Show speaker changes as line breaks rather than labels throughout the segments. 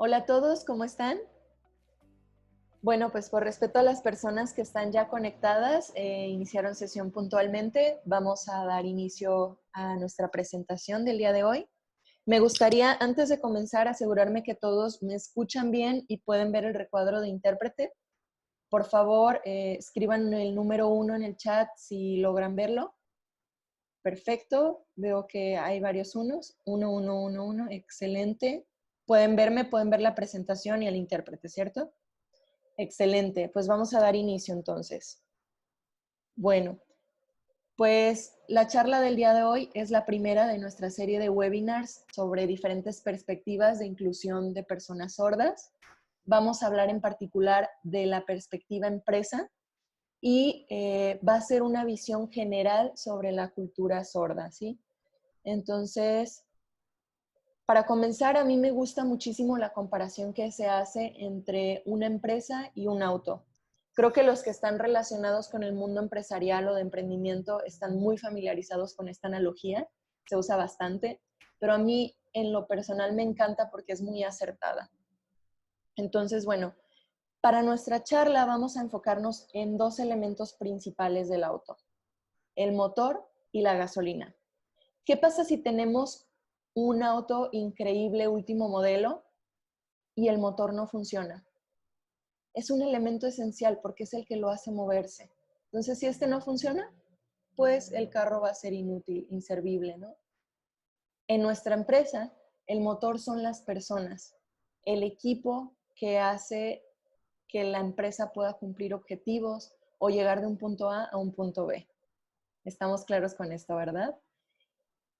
Hola a todos, ¿cómo están? Bueno, pues por respeto a las personas que están ya conectadas, iniciaron sesión puntualmente. Vamos a dar inicio a nuestra presentación del día de hoy. Me gustaría, antes de comenzar, asegurarme que todos me escuchan bien y pueden ver el recuadro de intérprete. Por favor, escriban el número 1 en el chat si logran verlo. Perfecto, veo que hay varios unos. 1, 1, 1, 1, excelente. Pueden verme, pueden ver la presentación y el intérprete, ¿cierto? Excelente, pues vamos a dar inicio entonces. Bueno, pues la charla del día de hoy es la primera de nuestra serie de webinars sobre diferentes perspectivas de inclusión de personas sordas. Vamos a hablar en particular de la perspectiva empresa y va a ser una visión general sobre la cultura sorda, ¿sí? Entonces, para comenzar, a mí me gusta muchísimo la comparación que se hace entre una empresa y un auto. Creo que los que están relacionados con el mundo empresarial o de emprendimiento están muy familiarizados con esta analogía, se usa bastante, pero a mí en lo personal me encanta porque es muy acertada. Entonces, bueno, para nuestra charla vamos a enfocarnos en dos elementos principales del auto, el motor y la gasolina. ¿Qué pasa si tenemos un auto increíble, último modelo, y el motor no funciona? Es un elemento esencial porque es el que lo hace moverse. Entonces, si este no funciona, pues el carro va a ser inútil, inservible, ¿no? En nuestra empresa, el motor son las personas, el equipo que hace que la empresa pueda cumplir objetivos o llegar de un punto A un punto B. Estamos claros con esto, ¿verdad?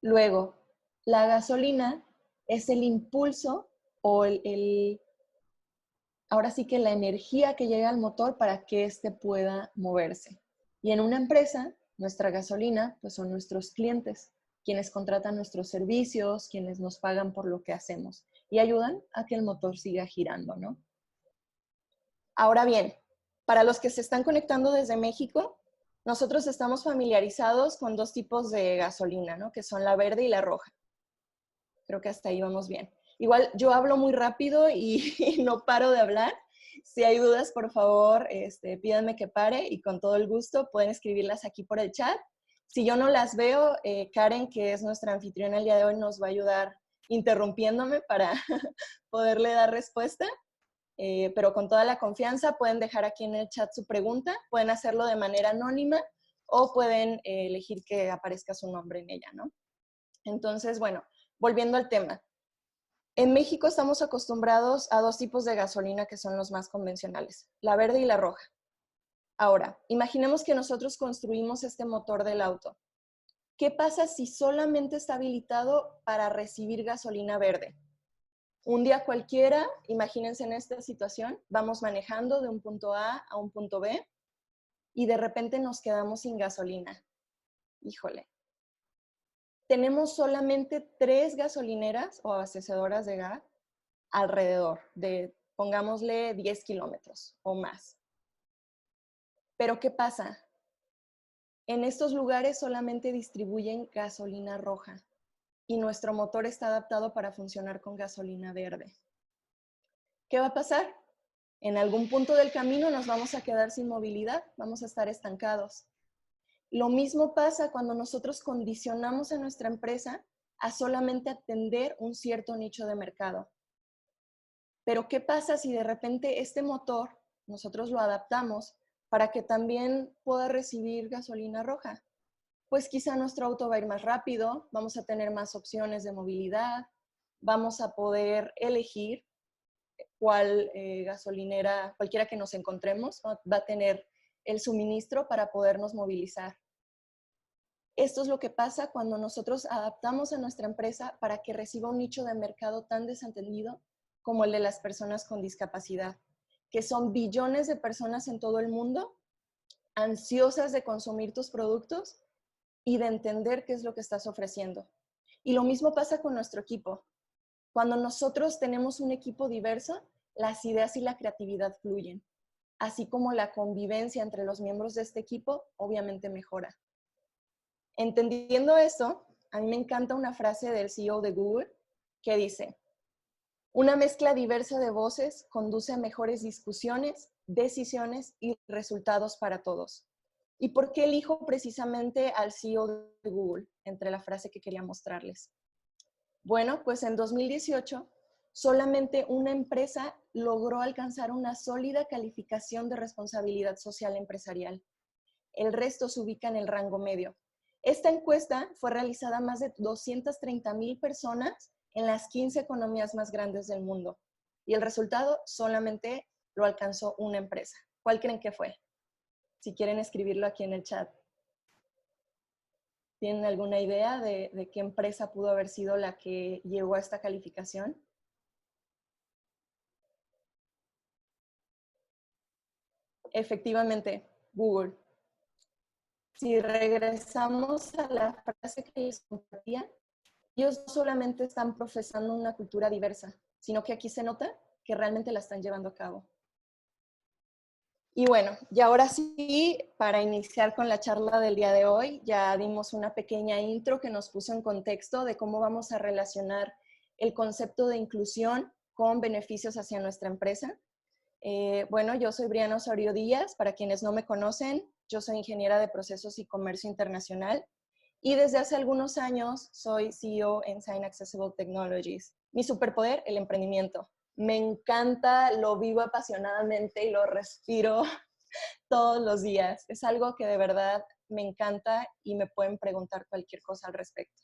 Luego, la gasolina es el impulso o ahora sí que la energía que llega al motor para que éste pueda moverse. Y en una empresa, nuestra gasolina, pues son nuestros clientes, quienes contratan nuestros servicios, quienes nos pagan por lo que hacemos y ayudan a que el motor siga girando, ¿no? Ahora bien, para los que se están conectando desde México, nosotros estamos familiarizados con dos tipos de gasolina, ¿no? Que son la verde y la roja. Creo que hasta ahí vamos bien. Igual yo hablo muy rápido y no paro de hablar. Si hay dudas, por favor, pídanme que pare y con todo el gusto pueden escribirlas aquí por el chat. Si yo no las veo, Karen, que es nuestra anfitriona el día de hoy, nos va a ayudar interrumpiéndome para poderle dar respuesta. Pero con toda la confianza pueden dejar aquí en el chat su pregunta, pueden hacerlo de manera anónima o pueden elegir que aparezca su nombre en ella, ¿no? Entonces, bueno, volviendo al tema. En México estamos acostumbrados a dos tipos de gasolina que son los más convencionales, la verde y la roja. Ahora, imaginemos que nosotros construimos este motor del auto. ¿Qué pasa si solamente está habilitado para recibir gasolina verde? Un día cualquiera, imagínense en esta situación, vamos manejando de un punto A un punto B y de repente nos quedamos sin gasolina. Híjole, tenemos solamente 3 gasolineras o abastecedoras de gas alrededor de, pongámosle, 10 kilómetros o más. Pero ¿qué pasa? En estos lugares solamente distribuyen gasolina roja y nuestro motor está adaptado para funcionar con gasolina verde. ¿Qué va a pasar? En algún punto del camino nos vamos a quedar sin movilidad, vamos a estar estancados. Lo mismo pasa cuando nosotros condicionamos a nuestra empresa a solamente atender un cierto nicho de mercado. Pero ¿qué pasa si de repente este motor nosotros lo adaptamos para que también pueda recibir gasolina roja? Pues quizá nuestro auto va a ir más rápido, vamos a tener más opciones de movilidad, vamos a poder elegir cuál gasolinera, cualquiera que nos encontremos, va a tener el suministro para podernos movilizar. Esto es lo que pasa cuando nosotros adaptamos a nuestra empresa para que reciba un nicho de mercado tan desatendido como el de las personas con discapacidad, que son billones de personas en todo el mundo ansiosas de consumir tus productos y de entender qué es lo que estás ofreciendo. Y lo mismo pasa con nuestro equipo. Cuando nosotros tenemos un equipo diverso, las ideas y la creatividad fluyen, así como la convivencia entre los miembros de este equipo obviamente mejora. Entendiendo esto, a mí me encanta una frase del CEO de Google que dice, Una mezcla diversa de voces conduce a mejores discusiones, decisiones y resultados para todos. ¿Y por qué elijo precisamente al CEO de Google entre la frase que quería mostrarles? Bueno, pues en 2018 solamente una empresa logró alcanzar una sólida calificación de responsabilidad social empresarial. El resto se ubica en el rango medio. Esta encuesta fue realizada a más de 230,000 personas en las 15 economías más grandes del mundo. Y el resultado solamente lo alcanzó una empresa. ¿Cuál creen que fue? Si quieren escribirlo aquí en el chat. ¿Tienen alguna idea de qué empresa pudo haber sido la que llegó a esta calificación? Efectivamente, Google. Si regresamos a la frase que les compartía, ellos no solamente están profesando una cultura diversa, sino que aquí se nota que realmente la están llevando a cabo. Y bueno, y ahora sí, para iniciar con la charla del día de hoy, ya dimos una pequeña intro que nos puso en contexto de cómo vamos a relacionar el concepto de inclusión con beneficios hacia nuestra empresa. Bueno, yo soy Briana Osorio Díaz, para quienes no me conocen, yo soy ingeniera de procesos y comercio internacional y desde hace algunos años soy CEO en Sign Accessible Technologies. Mi superpoder, el emprendimiento. Me encanta, lo vivo apasionadamente y lo respiro todos los días. Es algo que de verdad me encanta y me pueden preguntar cualquier cosa al respecto.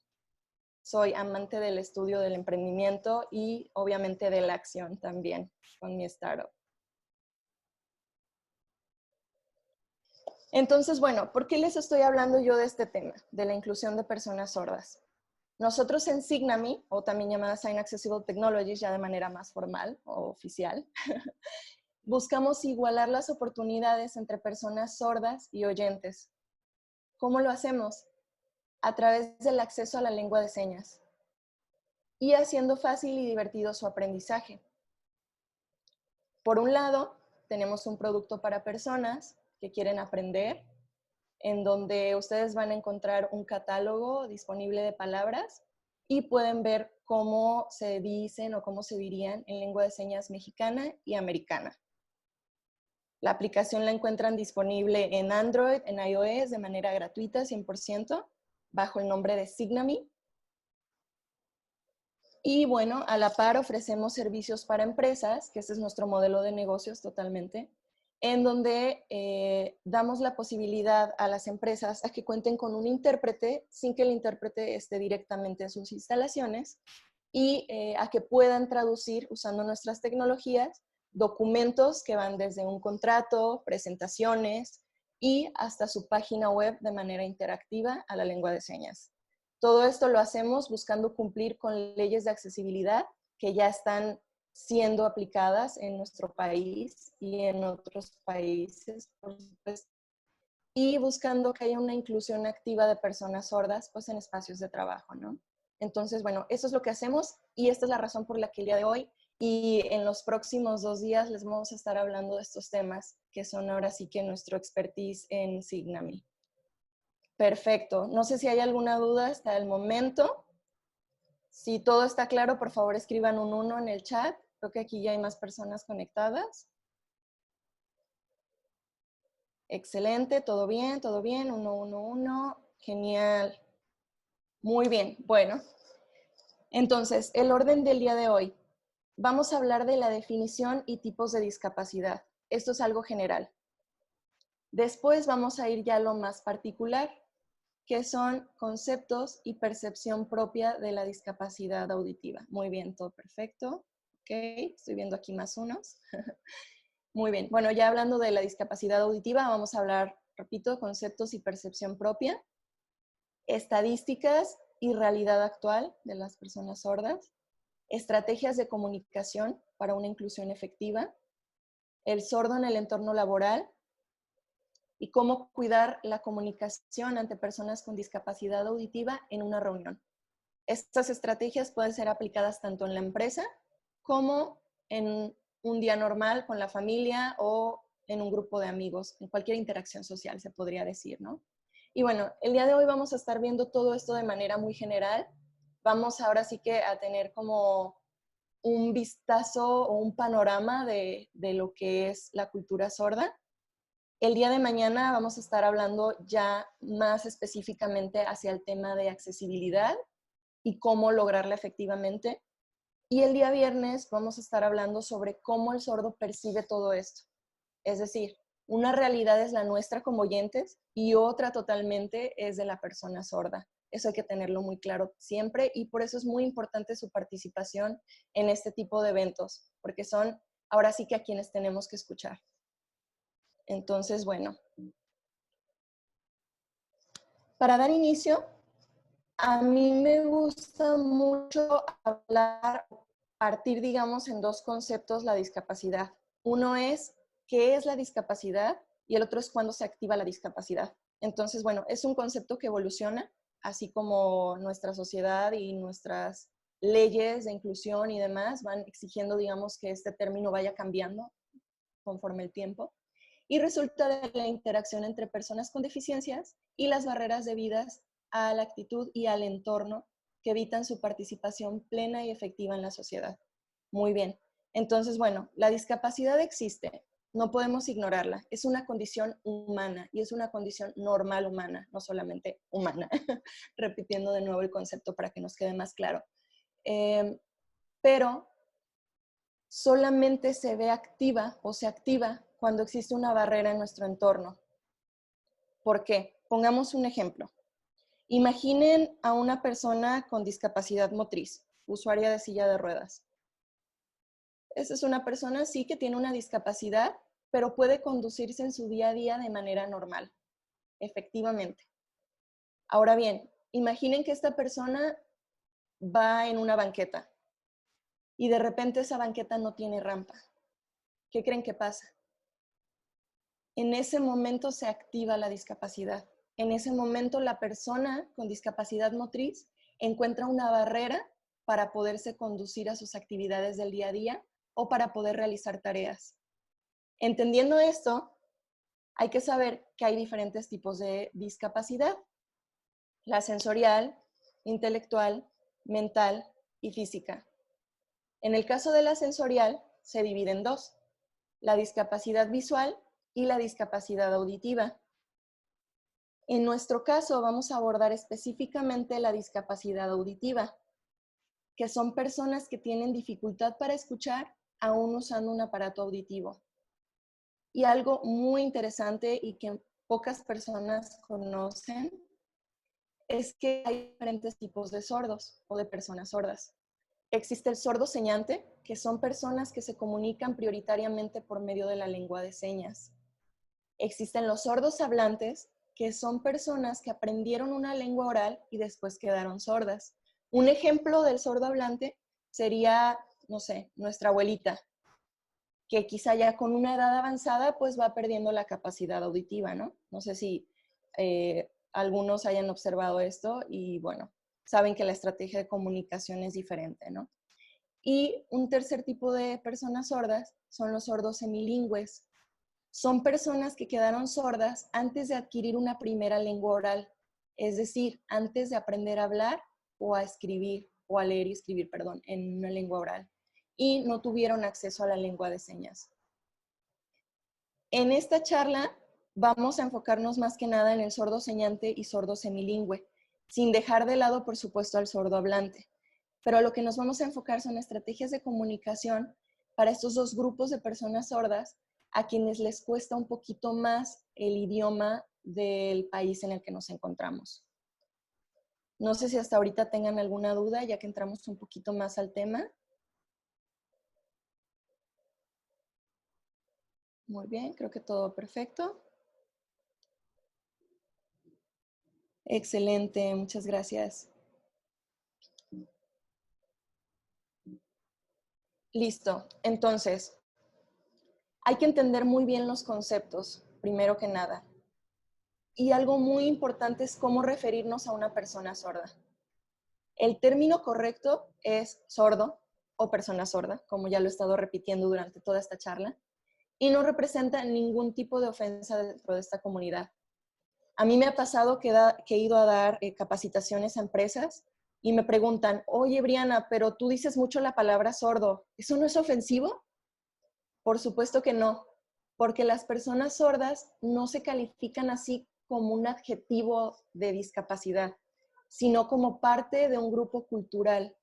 Soy amante del estudio del emprendimiento y obviamente de la acción también con mi startup. Entonces, bueno, ¿por qué les estoy hablando yo de este tema, de la inclusión de personas sordas? Nosotros en Signamy, o también llamada Sign Accessible Technologies, ya de manera más formal o oficial, buscamos igualar las oportunidades entre personas sordas y oyentes. ¿Cómo lo hacemos? A través del acceso a la lengua de señas y haciendo fácil y divertido su aprendizaje. Por un lado, tenemos un producto para personas que quieren aprender, en donde ustedes van a encontrar un catálogo disponible de palabras y pueden ver cómo se dicen o cómo se dirían en lengua de señas mexicana y americana. La aplicación la encuentran disponible en Android, en iOS, de manera gratuita, 100%, bajo el nombre de Signamy. Y bueno, a la par ofrecemos servicios para empresas, que este es nuestro modelo de negocios totalmente, en donde damos la posibilidad a las empresas a que cuenten con un intérprete sin que el intérprete esté directamente en sus instalaciones y a que puedan traducir usando nuestras tecnologías documentos que van desde un contrato, presentaciones y hasta su página web de manera interactiva a la lengua de señas. Todo esto lo hacemos buscando cumplir con leyes de accesibilidad que ya están siendo aplicadas en nuestro país y en otros países, por supuesto, y buscando que haya una inclusión activa de personas sordas pues, en espacios de trabajo, ¿no? Entonces, bueno, eso es lo que hacemos y esta es la razón por la que el día de hoy y en los próximos 2 días les vamos a estar hablando de estos temas que son ahora sí que nuestro expertise en Signamy. Perfecto. No sé si hay alguna duda hasta el momento. Si todo está claro, por favor escriban un 1 en el chat. Creo que aquí ya hay más personas conectadas. Excelente, todo bien, todo bien. 1, 1, 1. Genial. Muy bien. Bueno, entonces, el orden del día de hoy. Vamos a hablar de la definición y tipos de discapacidad. Esto es algo general. Después vamos a ir ya a lo más particular, que son conceptos y percepción propia de la discapacidad auditiva. Muy bien, todo perfecto. Ok, estoy viendo aquí más unos. Muy bien, bueno, ya hablando de la discapacidad auditiva, vamos a hablar, repito, conceptos y percepción propia, estadísticas y realidad actual de las personas sordas, estrategias de comunicación para una inclusión efectiva, el sordo en el entorno laboral, y cómo cuidar la comunicación ante personas con discapacidad auditiva en una reunión. Estas estrategias pueden ser aplicadas tanto en la empresa como en un día normal con la familia o en un grupo de amigos, en cualquier interacción social se podría decir, ¿no? Y bueno, el día de hoy vamos a estar viendo todo esto de manera muy general. Vamos ahora sí que a tener como un vistazo o un panorama de lo que es la cultura sorda. El día de mañana vamos a estar hablando ya más específicamente hacia el tema de accesibilidad y cómo lograrla efectivamente. Y el día viernes vamos a estar hablando sobre cómo el sordo percibe todo esto. Es decir, una realidad es la nuestra como oyentes y otra totalmente es de la persona sorda. Eso hay que tenerlo muy claro siempre y por eso es muy importante su participación en este tipo de eventos, porque son ahora sí que a quienes tenemos que escuchar. Entonces, bueno, para dar inicio, a mí me gusta mucho hablar, partir, digamos, en dos conceptos la discapacidad. Uno es qué es la discapacidad y el otro es cuándo se activa la discapacidad. Entonces, bueno, es un concepto que evoluciona, así como nuestra sociedad y nuestras leyes de inclusión y demás van exigiendo, digamos, que este término vaya cambiando conforme el tiempo. Y resulta de la interacción entre personas con deficiencias y las barreras debidas a la actitud y al entorno que evitan su participación plena y efectiva en la sociedad. Muy bien. Entonces, bueno, la discapacidad existe, no podemos ignorarla. Es una condición humana y es una condición normal humana, no solamente humana. Repitiendo de nuevo el concepto para que nos quede más claro. Pero solamente se ve activa o se activa cuando existe una barrera en nuestro entorno. ¿Por qué? Pongamos un ejemplo. Imaginen a una persona con discapacidad motriz, usuaria de silla de ruedas. Esa es una persona, sí, que tiene una discapacidad, pero puede conducirse en su día a día de manera normal, efectivamente. Ahora bien, imaginen que esta persona va en una banqueta y de repente esa banqueta no tiene rampa. ¿Qué creen que pasa? En ese momento se activa la discapacidad. En ese momento la persona con discapacidad motriz encuentra una barrera para poderse conducir a sus actividades del día a día o para poder realizar tareas. Entendiendo esto, hay que saber que hay diferentes tipos de discapacidad: la sensorial, intelectual, mental y física. En el caso de la sensorial, se divide en dos: la discapacidad visual y la discapacidad auditiva. En nuestro caso, vamos a abordar específicamente la discapacidad auditiva, que son personas que tienen dificultad para escuchar aún usando un aparato auditivo. Y algo muy interesante y que pocas personas conocen es que hay diferentes tipos de sordos o de personas sordas. Existe el sordo señante, que son personas que se comunican prioritariamente por medio de la lengua de señas. Existen los sordos hablantes, que son personas que aprendieron una lengua oral y después quedaron sordas. Un ejemplo del sordo hablante sería, no sé, nuestra abuelita, que quizá ya con una edad avanzada pues va perdiendo la capacidad auditiva, ¿no? No sé si algunos hayan observado esto y bueno, saben que la estrategia de comunicación es diferente, ¿no? Y un tercer tipo de personas sordas son los sordos semilingües. Son personas que quedaron sordas antes de adquirir una primera lengua oral, es decir, antes de aprender a hablar o a escribir, o a leer y escribir, perdón, en una lengua oral, y no tuvieron acceso a la lengua de señas. En esta charla vamos a enfocarnos más que nada en el sordo señante y sordo semilingüe, sin dejar de lado, por supuesto, al sordo hablante. Pero lo que nos vamos a enfocar son estrategias de comunicación para estos dos grupos de personas sordas a quienes les cuesta un poquito más el idioma del país en el que nos encontramos. No sé si hasta ahorita tengan alguna duda, ya que entramos un poquito más al tema. Muy bien, creo que todo perfecto. Excelente, muchas gracias. Listo, entonces, hay que entender muy bien los conceptos, primero que nada. Y algo muy importante es cómo referirnos a una persona sorda. El término correcto es sordo o persona sorda, como ya lo he estado repitiendo durante toda esta charla, y no representa ningún tipo de ofensa dentro de esta comunidad. A mí me ha pasado que he ido a dar capacitaciones a empresas y me preguntan, oye, Briana, pero tú dices mucho la palabra sordo, ¿eso no es ofensivo? Por supuesto que no, porque las personas sordas no se califican así como un adjetivo de discapacidad, sino como parte de un grupo cultural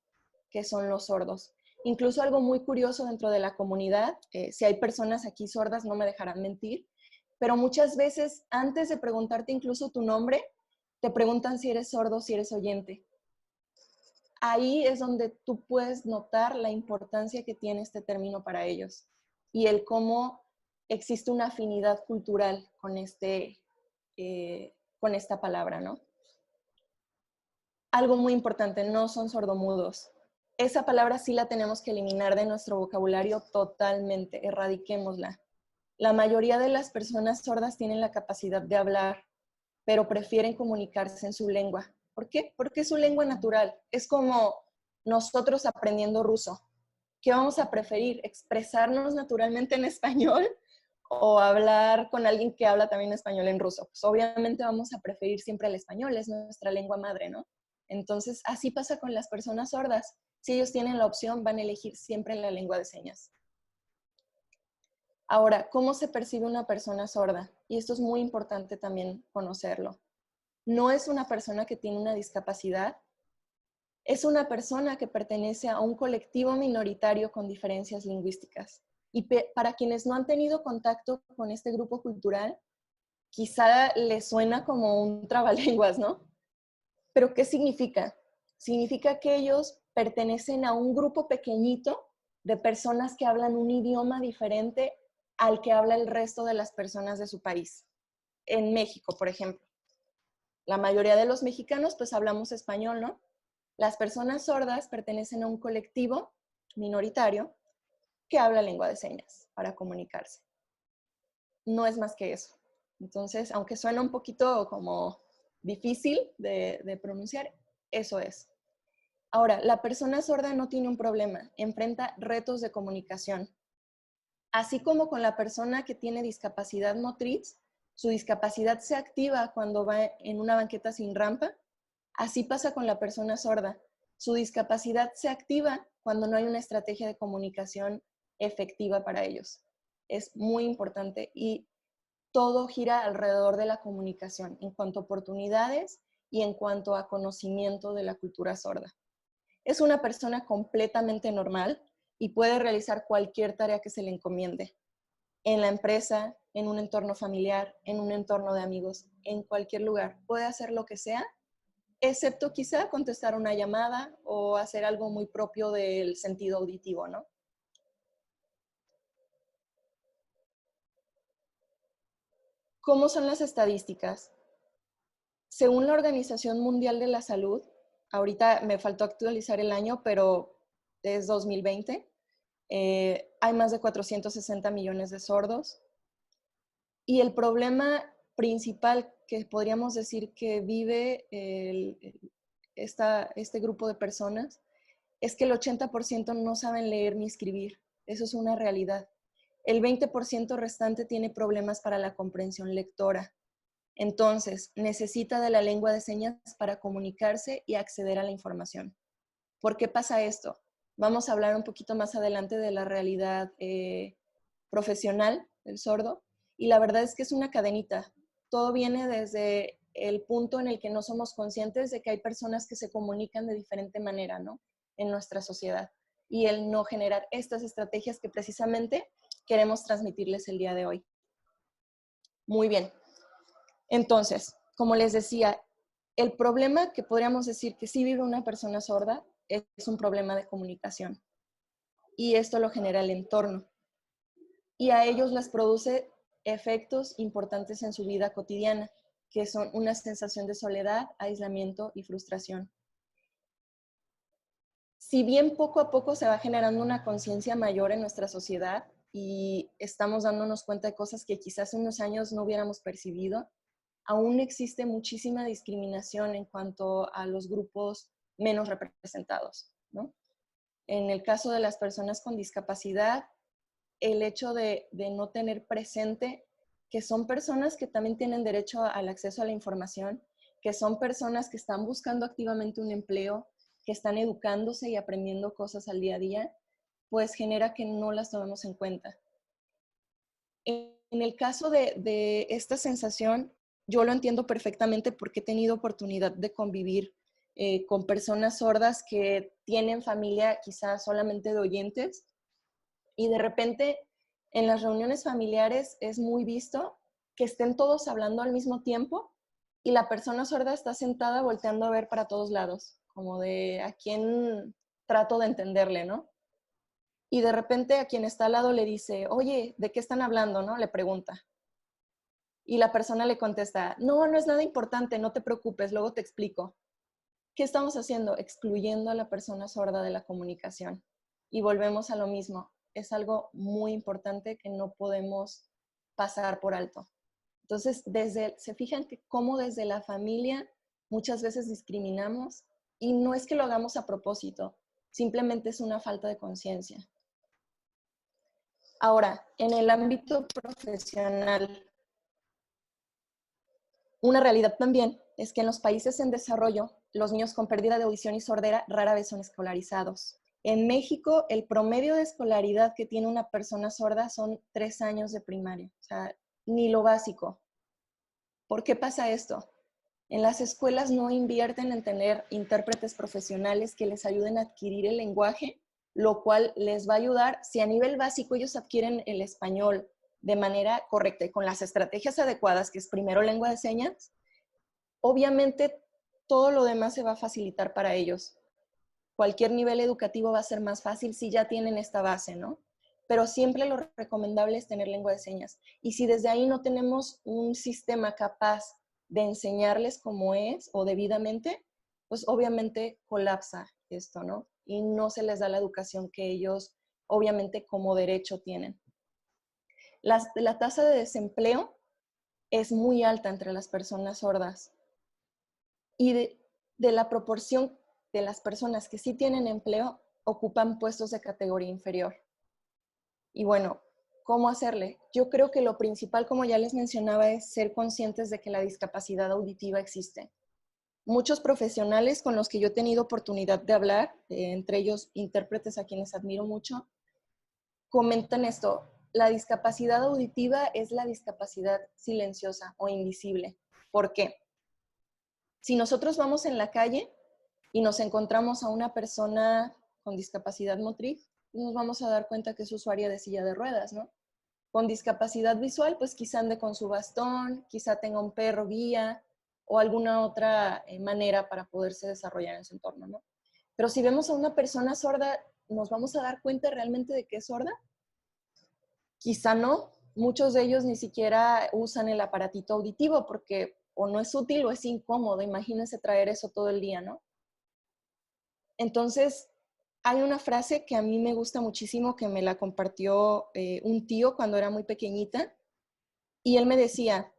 que son los sordos. Incluso algo muy curioso dentro de la comunidad, si hay personas aquí sordas no me dejarán mentir, pero muchas veces antes de preguntarte incluso tu nombre, te preguntan si eres sordo, si eres oyente. Ahí es donde tú puedes notar la importancia que tiene este término para ellos y el cómo existe una afinidad cultural con esta palabra, ¿no? Algo muy importante, no son sordomudos. Esa palabra sí la tenemos que eliminar de nuestro vocabulario totalmente, erradiquémosla. La mayoría de las personas sordas tienen la capacidad de hablar, pero prefieren comunicarse en su lengua. ¿Por qué? Porque es su lengua natural. Es como nosotros aprendiendo ruso. ¿Qué vamos a preferir? ¿Expresarnos naturalmente en español o hablar con alguien que habla también español en ruso? Pues obviamente vamos a preferir siempre el español, es nuestra lengua madre, ¿no? Entonces, así pasa con las personas sordas. Si ellos tienen la opción, van a elegir siempre la lengua de señas. Ahora, ¿cómo se percibe una persona sorda? Y esto es muy importante también conocerlo. No es una persona que tiene una discapacidad, es una persona que pertenece a un colectivo minoritario con diferencias lingüísticas. Y para quienes no han tenido contacto con este grupo cultural, quizá les suena como un trabalenguas, ¿no? Pero ¿qué significa? Significa que ellos pertenecen a un grupo pequeñito de personas que hablan un idioma diferente al que habla el resto de las personas de su país. En México, por ejemplo. La mayoría de los mexicanos pues hablamos español, ¿no? Las personas sordas pertenecen a un colectivo minoritario que habla lengua de señas para comunicarse. No es más que eso. Entonces, aunque suena un poquito como difícil de pronunciar, eso es. Ahora, la persona sorda no tiene un problema, enfrenta retos de comunicación. Así como con la persona que tiene discapacidad motriz, su discapacidad se activa cuando va en una banqueta sin rampa, así pasa con la persona sorda. Su discapacidad se activa cuando no hay una estrategia de comunicación efectiva para ellos. Es muy importante y todo gira alrededor de la comunicación en cuanto a oportunidades y en cuanto a conocimiento de la cultura sorda. Es una persona completamente normal y puede realizar cualquier tarea que se le encomiende. En la empresa, en un entorno familiar, en un entorno de amigos, en cualquier lugar. Puede hacer lo que sea, excepto quizá contestar una llamada o hacer algo muy propio del sentido auditivo, ¿no? ¿Cómo son las estadísticas? Según la Organización Mundial de la Salud, ahorita me faltó actualizar el año, pero es 2020, hay más de 460 millones de sordos. Y el problema principal que podríamos decir que vive este grupo de personas es que el 80% no saben leer ni escribir. Eso es una realidad. El 20% restante tiene problemas para la comprensión lectora. Entonces, necesita de la lengua de señas para comunicarse y acceder a la información. ¿Por qué pasa esto? Vamos a hablar un poquito más adelante de la realidad profesional del sordo. Y la verdad es que es una cadenita. Todo viene desde el punto en el que no somos conscientes de que hay personas que se comunican de diferente manera, ¿no? En nuestra sociedad. Y el no generar estas estrategias que precisamente queremos transmitirles el día de hoy. Muy bien. Entonces, como les decía, el problema que podríamos decir que sí vive una persona sorda es un problema de comunicación. Y esto lo genera el entorno. Y a ellos les produce efectos importantes en su vida cotidiana, que son una sensación de soledad, aislamiento y frustración. Si bien poco a poco se va generando una conciencia mayor en nuestra sociedad y estamos dándonos cuenta de cosas que quizás hace unos años no hubiéramos percibido, aún existe muchísima discriminación en cuanto a los grupos menos representados, ¿no? En el caso de las personas con discapacidad, el hecho de no tener presente que son personas que también tienen derecho al acceso a la información, que son personas que están buscando activamente un empleo, que están educándose y aprendiendo cosas al día a día, pues genera que no las tomemos en cuenta. En el caso de esta sensación, yo lo entiendo perfectamente porque he tenido oportunidad de convivir con personas sordas que tienen familia quizás solamente de oyentes y de repente en las reuniones familiares es muy visto que estén todos hablando al mismo tiempo y la persona sorda está sentada volteando a ver para todos lados, como de a quién trato de entenderle, ¿no? Y de repente a quien está al lado le dice, oye, ¿de qué están hablando, no? Le pregunta. Y la persona le contesta, no, no es nada importante, no te preocupes, luego te explico. ¿Qué estamos haciendo? Excluyendo a la persona sorda de la comunicación. Y volvemos a lo mismo. Es algo muy importante que no podemos pasar por alto. Entonces, se fijan que cómo desde la familia muchas veces discriminamos y no es que lo hagamos a propósito, simplemente es una falta de conciencia. Ahora, en el ámbito profesional, una realidad también es que en los países en desarrollo, los niños con pérdida de audición y sordera rara vez son escolarizados. En México, el promedio de escolaridad que tiene una persona sorda son 3 años de primaria, o sea, ni lo básico. ¿Por qué pasa esto? En las escuelas no invierten en tener intérpretes profesionales que les ayuden a adquirir el lenguaje, lo cual les va a ayudar si a nivel básico ellos adquieren el español de manera correcta y con las estrategias adecuadas, que es primero lengua de señas, obviamente todo lo demás se va a facilitar para ellos. Cualquier nivel educativo va a ser más fácil si ya tienen esta base, ¿no? Pero siempre lo recomendable es tener lengua de señas. Y si desde ahí no tenemos un sistema capaz de enseñarles cómo es o debidamente, pues obviamente colapsa esto, ¿no? Y no se les da la educación que ellos obviamente como derecho tienen. La tasa de desempleo es muy alta entre las personas sordas y de la proporción de las personas que sí tienen empleo ocupan puestos de categoría inferior. Y bueno, ¿cómo hacerle? Yo creo que lo principal, como ya les mencionaba, es ser conscientes de que la discapacidad auditiva existe. Muchos profesionales con los que yo he tenido oportunidad de hablar, entre ellos intérpretes a quienes admiro mucho, comentan esto. La discapacidad auditiva es la discapacidad silenciosa o invisible. ¿Por qué? Si nosotros vamos en la calle y nos encontramos a una persona con discapacidad motriz, nos vamos a dar cuenta que es usuaria de silla de ruedas, ¿no? Con discapacidad visual, pues quizá ande con su bastón, quizá tenga un perro guía o alguna otra manera para poderse desarrollar en su entorno, ¿no? Pero si vemos a una persona sorda, ¿nos vamos a dar cuenta realmente de que es sorda? Quizá no. Muchos de ellos ni siquiera usan el aparatito auditivo porque o no es útil o es incómodo. Imagínense traer eso todo el día, ¿no? Entonces, hay una frase que a mí me gusta muchísimo, que me la compartió un tío cuando era muy pequeñita, y él me decía,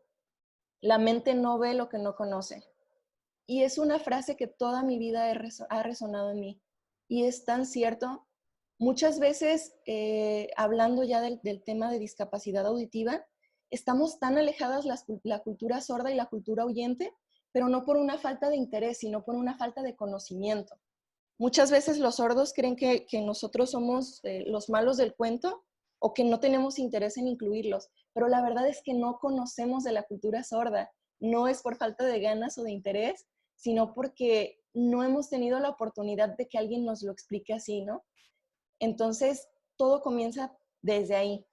la mente no ve lo que no conoce. Y es una frase que toda mi vida ha resonado en mí. Y es tan cierto. Muchas veces, hablando ya del tema de discapacidad auditiva, estamos tan alejadas la cultura sorda y la cultura oyente, pero no por una falta de interés, sino por una falta de conocimiento. Muchas veces los sordos creen que nosotros somos los malos del cuento o que no tenemos interés en incluirlos, pero la verdad es que no conocemos de la cultura sorda. No es por falta de ganas o de interés, sino porque no hemos tenido la oportunidad de que alguien nos lo explique así, ¿no? Entonces, todo comienza desde ahí.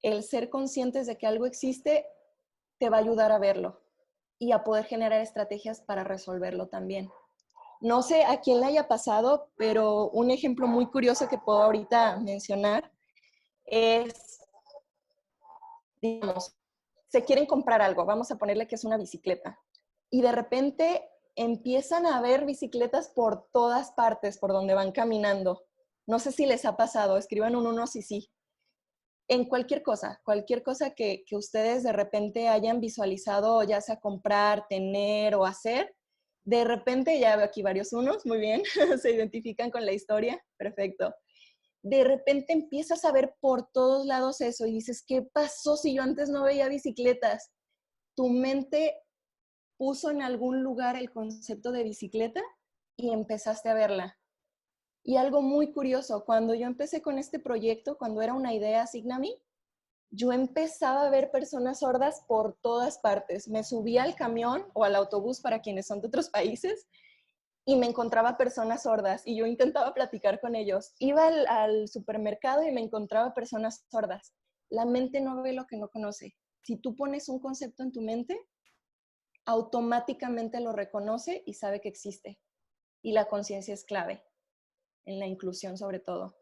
El ser conscientes de que algo existe te va a ayudar a verlo y a poder generar estrategias para resolverlo también. No sé a quién le haya pasado, pero un ejemplo muy curioso que puedo ahorita mencionar es, digamos, se quieren comprar algo, vamos a ponerle que es una bicicleta, y de repente empiezan a ver bicicletas por todas partes, por donde van caminando. No sé si les ha pasado, escriban un uno si sí. En cualquier cosa que ustedes de repente hayan visualizado, ya sea comprar, tener o hacer, de repente, ya veo aquí varios unos, muy bien, se identifican con la historia, perfecto. De repente empiezas a ver por todos lados eso y dices, ¿qué pasó si yo antes no veía bicicletas? Tu mente puso en algún lugar el concepto de bicicleta y empezaste a verla. Y algo muy curioso, cuando yo empecé con este proyecto, cuando era una idea Signami, yo empezaba a ver personas sordas por todas partes. Me subía al camión o al autobús para quienes son de otros países y me encontraba personas sordas y yo intentaba platicar con ellos. Iba al supermercado y me encontraba personas sordas. La mente no ve lo que no conoce. Si tú pones un concepto en tu mente, automáticamente lo reconoce y sabe que existe. Y la conciencia es clave, en la inclusión sobre todo.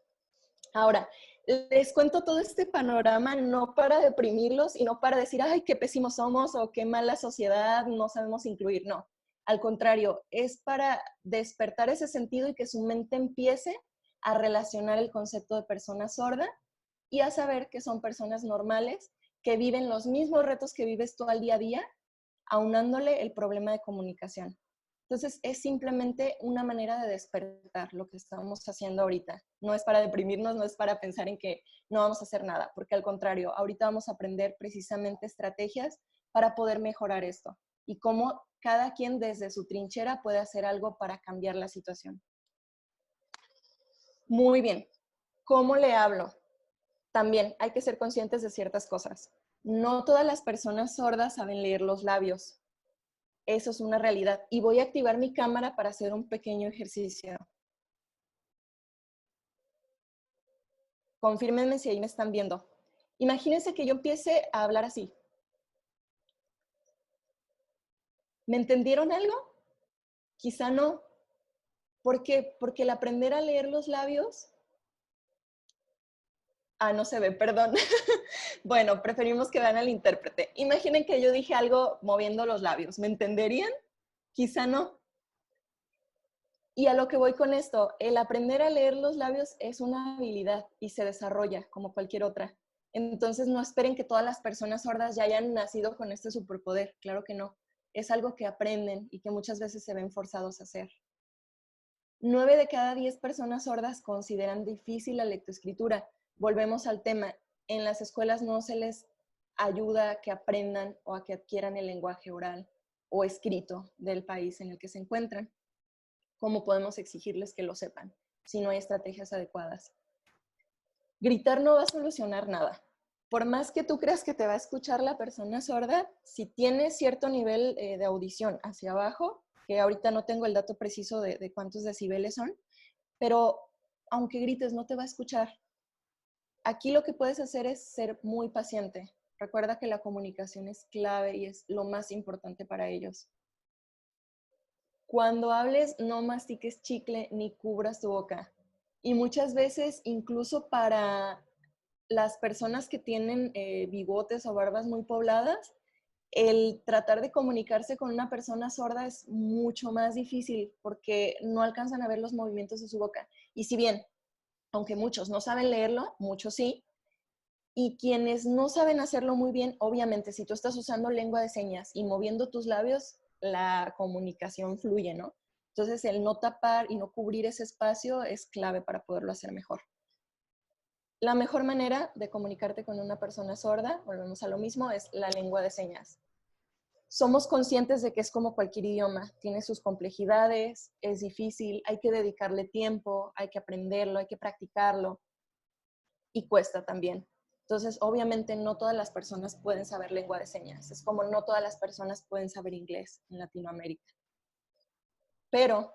Ahora, les cuento todo este panorama no para deprimirlos y no para decir, ay, qué pésimos somos o qué mala sociedad, no sabemos incluir, no. Al contrario, es para despertar ese sentido y que su mente empiece a relacionar el concepto de persona sorda y a saber que son personas normales que viven los mismos retos que vives tú al día a día, aunándole el problema de comunicación. Entonces, es simplemente una manera de despertar lo que estamos haciendo ahorita. No es para deprimirnos, no es para pensar en que no vamos a hacer nada, porque al contrario, ahorita vamos a aprender precisamente estrategias para poder mejorar esto y cómo cada quien desde su trinchera puede hacer algo para cambiar la situación. Muy bien. ¿Cómo le hablo? También hay que ser conscientes de ciertas cosas. No todas las personas sordas saben leer los labios. Eso es una realidad. Y voy a activar mi cámara para hacer un pequeño ejercicio. Confírmenme si ahí me están viendo. Imagínense que yo empiece a hablar así. ¿Me entendieron algo? Quizá no. ¿Por qué? Porque el aprender a leer los labios... Ah, no se ve, perdón. Bueno, preferimos que vean al intérprete. Imaginen que yo dije algo moviendo los labios. ¿Me entenderían? Quizá no. Y a lo que voy con esto, el aprender a leer los labios es una habilidad y se desarrolla como cualquier otra. Entonces no esperen que todas las personas sordas ya hayan nacido con este superpoder. Claro que no. Es algo que aprenden y que muchas veces se ven forzados a hacer. 9 de cada 10 personas sordas consideran difícil la lectoescritura. Volvemos al tema. En las escuelas no se les ayuda a que aprendan o a que adquieran el lenguaje oral o escrito del país en el que se encuentran. ¿Cómo podemos exigirles que lo sepan si no hay estrategias adecuadas? Gritar no va a solucionar nada. Por más que tú creas que te va a escuchar la persona sorda, si tienes cierto nivel de audición hacia abajo, que ahorita no tengo el dato preciso de cuántos decibeles son, pero aunque grites no te va a escuchar. Aquí lo que puedes hacer es ser muy paciente. Recuerda que la comunicación es clave y es lo más importante para ellos. Cuando hables, no mastiques chicle ni cubras tu boca. Y muchas veces, incluso para las personas que tienen bigotes o barbas muy pobladas, el tratar de comunicarse con una persona sorda es mucho más difícil porque no alcanzan a ver los movimientos de su boca. Y si bien, aunque muchos no saben leerlo, muchos sí, y quienes no saben hacerlo muy bien, obviamente, si tú estás usando lengua de señas y moviendo tus labios, la comunicación fluye, ¿no? Entonces, el no tapar y no cubrir ese espacio es clave para poderlo hacer mejor. La mejor manera de comunicarte con una persona sorda, volvemos a lo mismo, es la lengua de señas. Somos conscientes de que es como cualquier idioma, tiene sus complejidades, es difícil, hay que dedicarle tiempo, hay que aprenderlo, hay que practicarlo y cuesta también. Entonces, obviamente no todas las personas pueden saber lengua de señas. Es como no todas las personas pueden saber inglés en Latinoamérica. Pero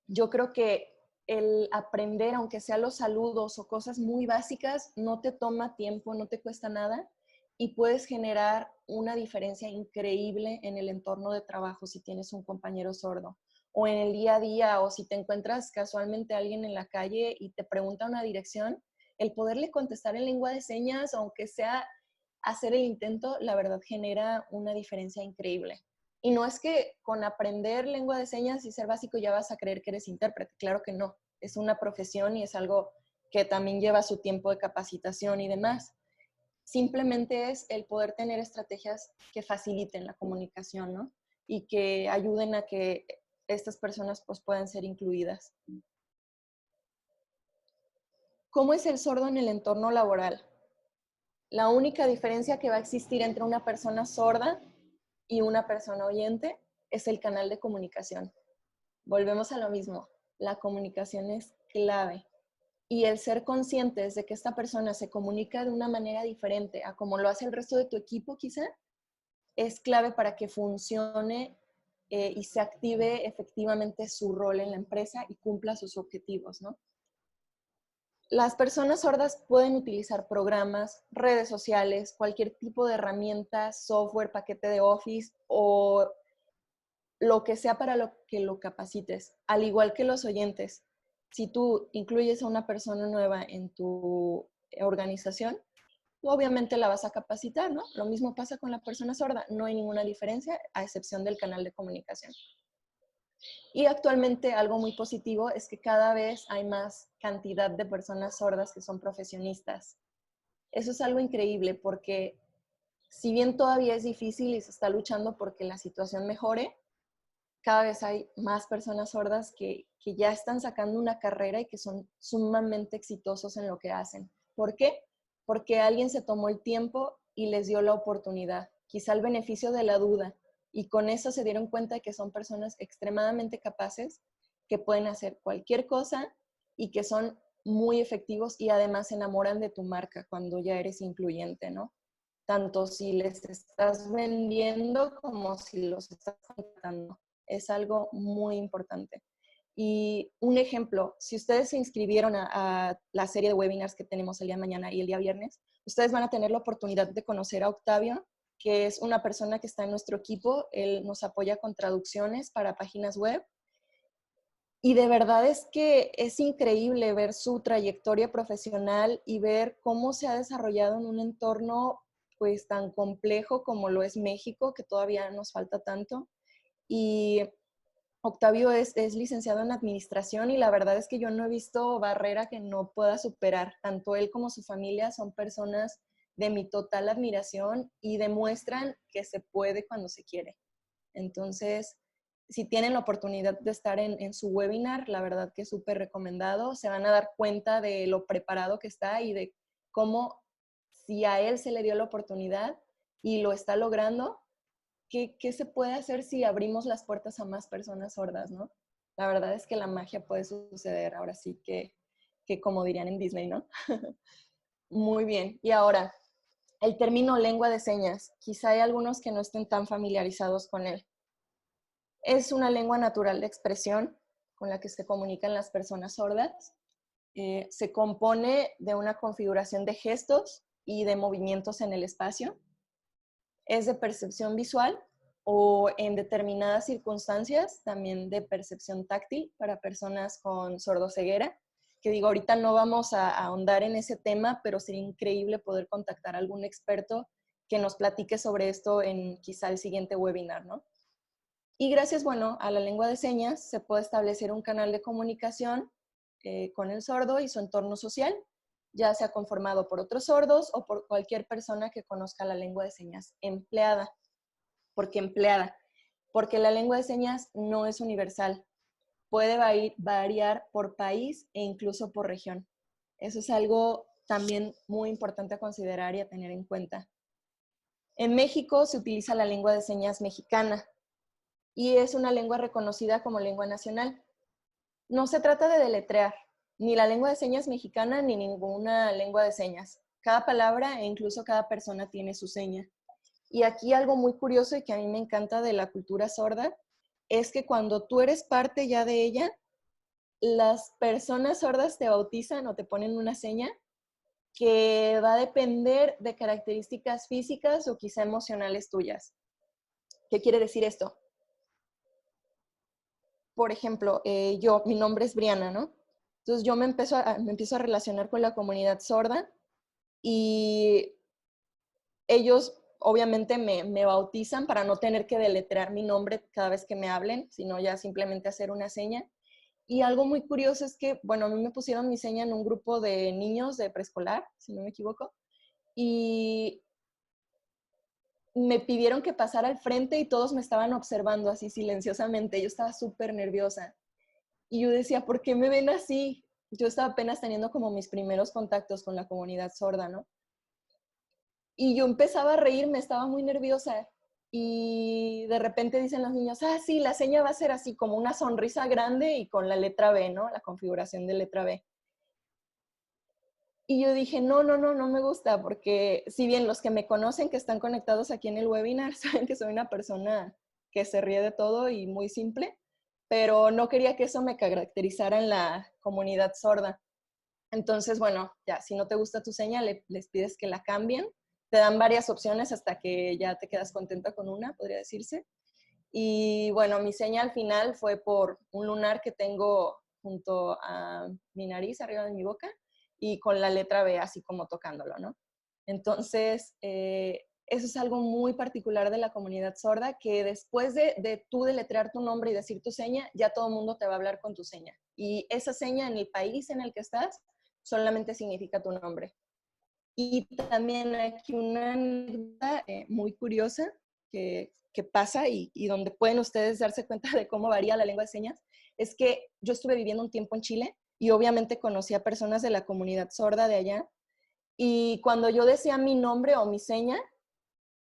yo creo que el aprender, aunque sea los saludos o cosas muy básicas, no te toma tiempo, no te cuesta nada y puedes generar una diferencia increíble en el entorno de trabajo si tienes un compañero sordo o en el día a día o si te encuentras casualmente a alguien en la calle y te pregunta una dirección, el poderle contestar en lengua de señas, aunque sea hacer el intento, la verdad genera una diferencia increíble. Y no es que con aprender lengua de señas y ser básico ya vas a creer que eres intérprete, claro que no. Es una profesión y es algo que también lleva su tiempo de capacitación y demás. Simplemente es el poder tener estrategias que faciliten la comunicación, ¿no? Y que ayuden a que estas personas pues, puedan ser incluidas. ¿Cómo es el sordo en el entorno laboral? La única diferencia que va a existir entre una persona sorda y una persona oyente es el canal de comunicación. volvemos a lo mismo. La comunicación es clave. Y el ser conscientes de que esta persona se comunica de una manera diferente a como lo hace el resto de tu equipo, quizá, es clave para que funcione y se active efectivamente su rol en la empresa y cumpla sus objetivos, ¿no? Las personas sordas pueden utilizar programas, redes sociales, cualquier tipo de herramienta, software, paquete de Office o lo que sea para lo que lo capacites, al igual que los oyentes. Si tú incluyes a una persona nueva en tu organización, tú obviamente la vas a capacitar, ¿no? Lo mismo pasa con la persona sorda, no hay ninguna diferencia a excepción del canal de comunicación. Y actualmente algo muy positivo es que cada vez hay más cantidad de personas sordas que son profesionistas. Eso es algo increíble porque si bien todavía es difícil y se está luchando porque la situación mejore, cada vez hay más personas sordas que ya están sacando una carrera y que son sumamente exitosos en lo que hacen. ¿Por qué? Porque alguien se tomó el tiempo y les dio la oportunidad, quizá el beneficio de la duda, y con eso se dieron cuenta de que son personas extremadamente capaces, que pueden hacer cualquier cosa y que son muy efectivos y además se enamoran de tu marca cuando ya eres incluyente, ¿no? Tanto si les estás vendiendo como si los estás contratando. Es algo muy importante. Y un ejemplo, si ustedes se inscribieron a la serie de webinars que tenemos el día de mañana y el día viernes, ustedes van a tener la oportunidad de conocer a Octavio, que es una persona que está en nuestro equipo. Él nos apoya con traducciones para páginas web. Y de verdad es que es increíble ver su trayectoria profesional y ver cómo se ha desarrollado en un entorno pues tan complejo como lo es México, que todavía nos falta tanto. Y Octavio es licenciado en administración y la verdad es que yo no he visto barrera que no pueda superar. Tanto él como su familia son personas de mi total admiración y demuestran que se puede cuando se quiere. Entonces, si tienen la oportunidad de estar en su webinar, la verdad que es súper recomendado. Se van a dar cuenta de lo preparado que está y de cómo, si a él se le dio la oportunidad y lo está logrando, ¿qué se puede hacer si abrimos las puertas a más personas sordas, ¿no? La verdad es que la magia puede suceder, ahora sí que como dirían en Disney, ¿no? Muy bien. Y ahora, el término lengua de señas. Quizá hay algunos que no estén tan familiarizados con él. Es una lengua natural de expresión con la que se comunican las personas sordas. Se compone de una configuración de gestos y de movimientos en el espacio. Es de percepción visual o en determinadas circunstancias también de percepción táctil para personas con sordoceguera, que digo, ahorita no vamos a ahondar en ese tema, pero sería increíble poder contactar a algún experto que nos platique sobre esto en quizá el siguiente webinar, ¿no? Y gracias, bueno, a la lengua de señas se puede establecer un canal de comunicación con el sordo y su entorno social, ya sea conformado por otros sordos o por cualquier persona que conozca la lengua de señas empleada. ¿Por qué empleada? Porque la lengua de señas no es universal. Puede variar por país e incluso por región. Eso es algo también muy importante a considerar y a tener en cuenta. En México se utiliza la lengua de señas mexicana, y es una lengua reconocida como lengua nacional. No se trata de deletrear ni la lengua de señas mexicana ni ninguna lengua de señas. Cada palabra e incluso cada persona tiene su seña. Y aquí algo muy curioso y que a mí me encanta de la cultura sorda es que cuando tú eres parte ya de ella, las personas sordas te bautizan o te ponen una seña que va a depender de características físicas o quizá emocionales tuyas. ¿Qué quiere decir esto? Por ejemplo, mi nombre es Briana, ¿no? Entonces yo me empiezo a relacionar con la comunidad sorda y ellos obviamente me bautizan para no tener que deletrear mi nombre cada vez que me hablen, sino ya simplemente hacer una seña. Y algo muy curioso es que, bueno, a mí me pusieron mi seña en un grupo de niños de preescolar, si no me equivoco, y me pidieron que pasara al frente y todos me estaban observando así silenciosamente. Yo estaba súper nerviosa. Y yo decía, ¿por qué me ven así? Yo estaba apenas teniendo como mis primeros contactos con la comunidad sorda, ¿no? Y yo empezaba a reírme, estaba muy nerviosa. Y de repente dicen los niños, ah, sí, la seña va a ser así como una sonrisa grande y con la letra B, ¿no? La configuración de letra B. Y yo dije, no, no, no, no me gusta, porque si bien los que me conocen, que están conectados aquí en el webinar, saben que soy una persona que se ríe de todo y muy simple, pero no quería que eso me caracterizara en la comunidad sorda. Entonces, bueno, ya, si no te gusta tu seña, les pides que la cambien. Te dan varias opciones hasta que ya te quedas contenta con una, podría decirse. Y bueno, mi seña al final fue por un lunar que tengo junto a mi nariz, arriba de mi boca, y con la letra B así como tocándolo, ¿no? Entonces, eso es algo muy particular de la comunidad sorda, que después de tú deletrear tu nombre y decir tu seña, ya todo el mundo te va a hablar con tu seña. Y esa seña en el país en el que estás solamente significa tu nombre. Y también aquí una anécdota muy curiosa que pasa y donde pueden ustedes darse cuenta de cómo varía la lengua de señas, es que yo estuve viviendo un tiempo en Chile y obviamente conocí a personas de la comunidad sorda de allá. Y cuando yo decía mi nombre o mi seña,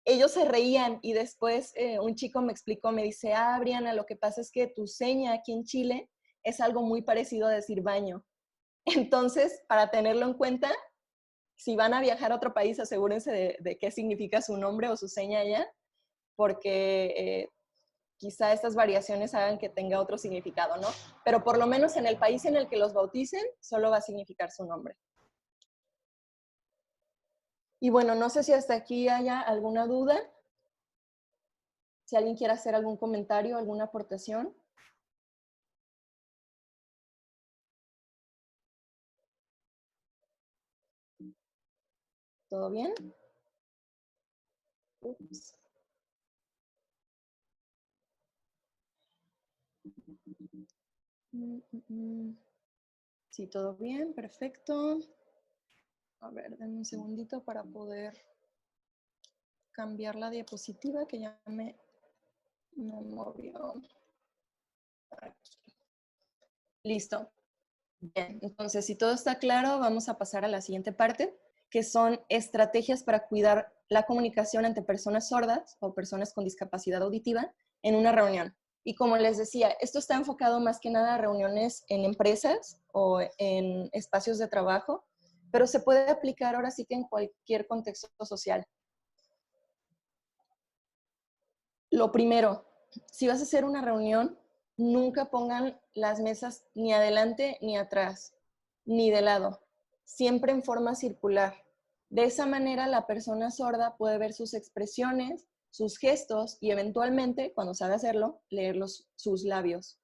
ellos se reían y después un chico me explicó, me dice, ah, Briana, lo que pasa es que tu seña aquí en Chile es algo muy parecido a decir baño. Entonces, para tenerlo en cuenta, si van a viajar a otro país, asegúrense de qué significa su nombre o su seña allá, porque quizá estas variaciones hagan que tenga otro significado, ¿no? Pero por lo menos en el país en el que los bauticen, solo va a significar su nombre. Y bueno, no sé si hasta aquí haya alguna duda. Si alguien quiere hacer algún comentario, alguna aportación. ¿Todo bien? Ups. Sí, todo bien, perfecto. A ver, denme un segundito para poder cambiar la diapositiva que ya me movió. Aquí. Listo. Bien, entonces si todo está claro, vamos a pasar a la siguiente parte, que son estrategias para cuidar la comunicación ante personas sordas o personas con discapacidad auditiva en una reunión. Y como les decía, esto está enfocado más que nada a reuniones en empresas o en espacios de trabajo, pero se puede aplicar ahora sí que en cualquier contexto social. Lo primero, si vas a hacer una reunión, nunca pongan las mesas ni adelante ni atrás, ni de lado, siempre en forma circular. De esa manera la persona sorda puede ver sus expresiones, sus gestos y eventualmente, cuando sabe hacerlo, leer sus labios.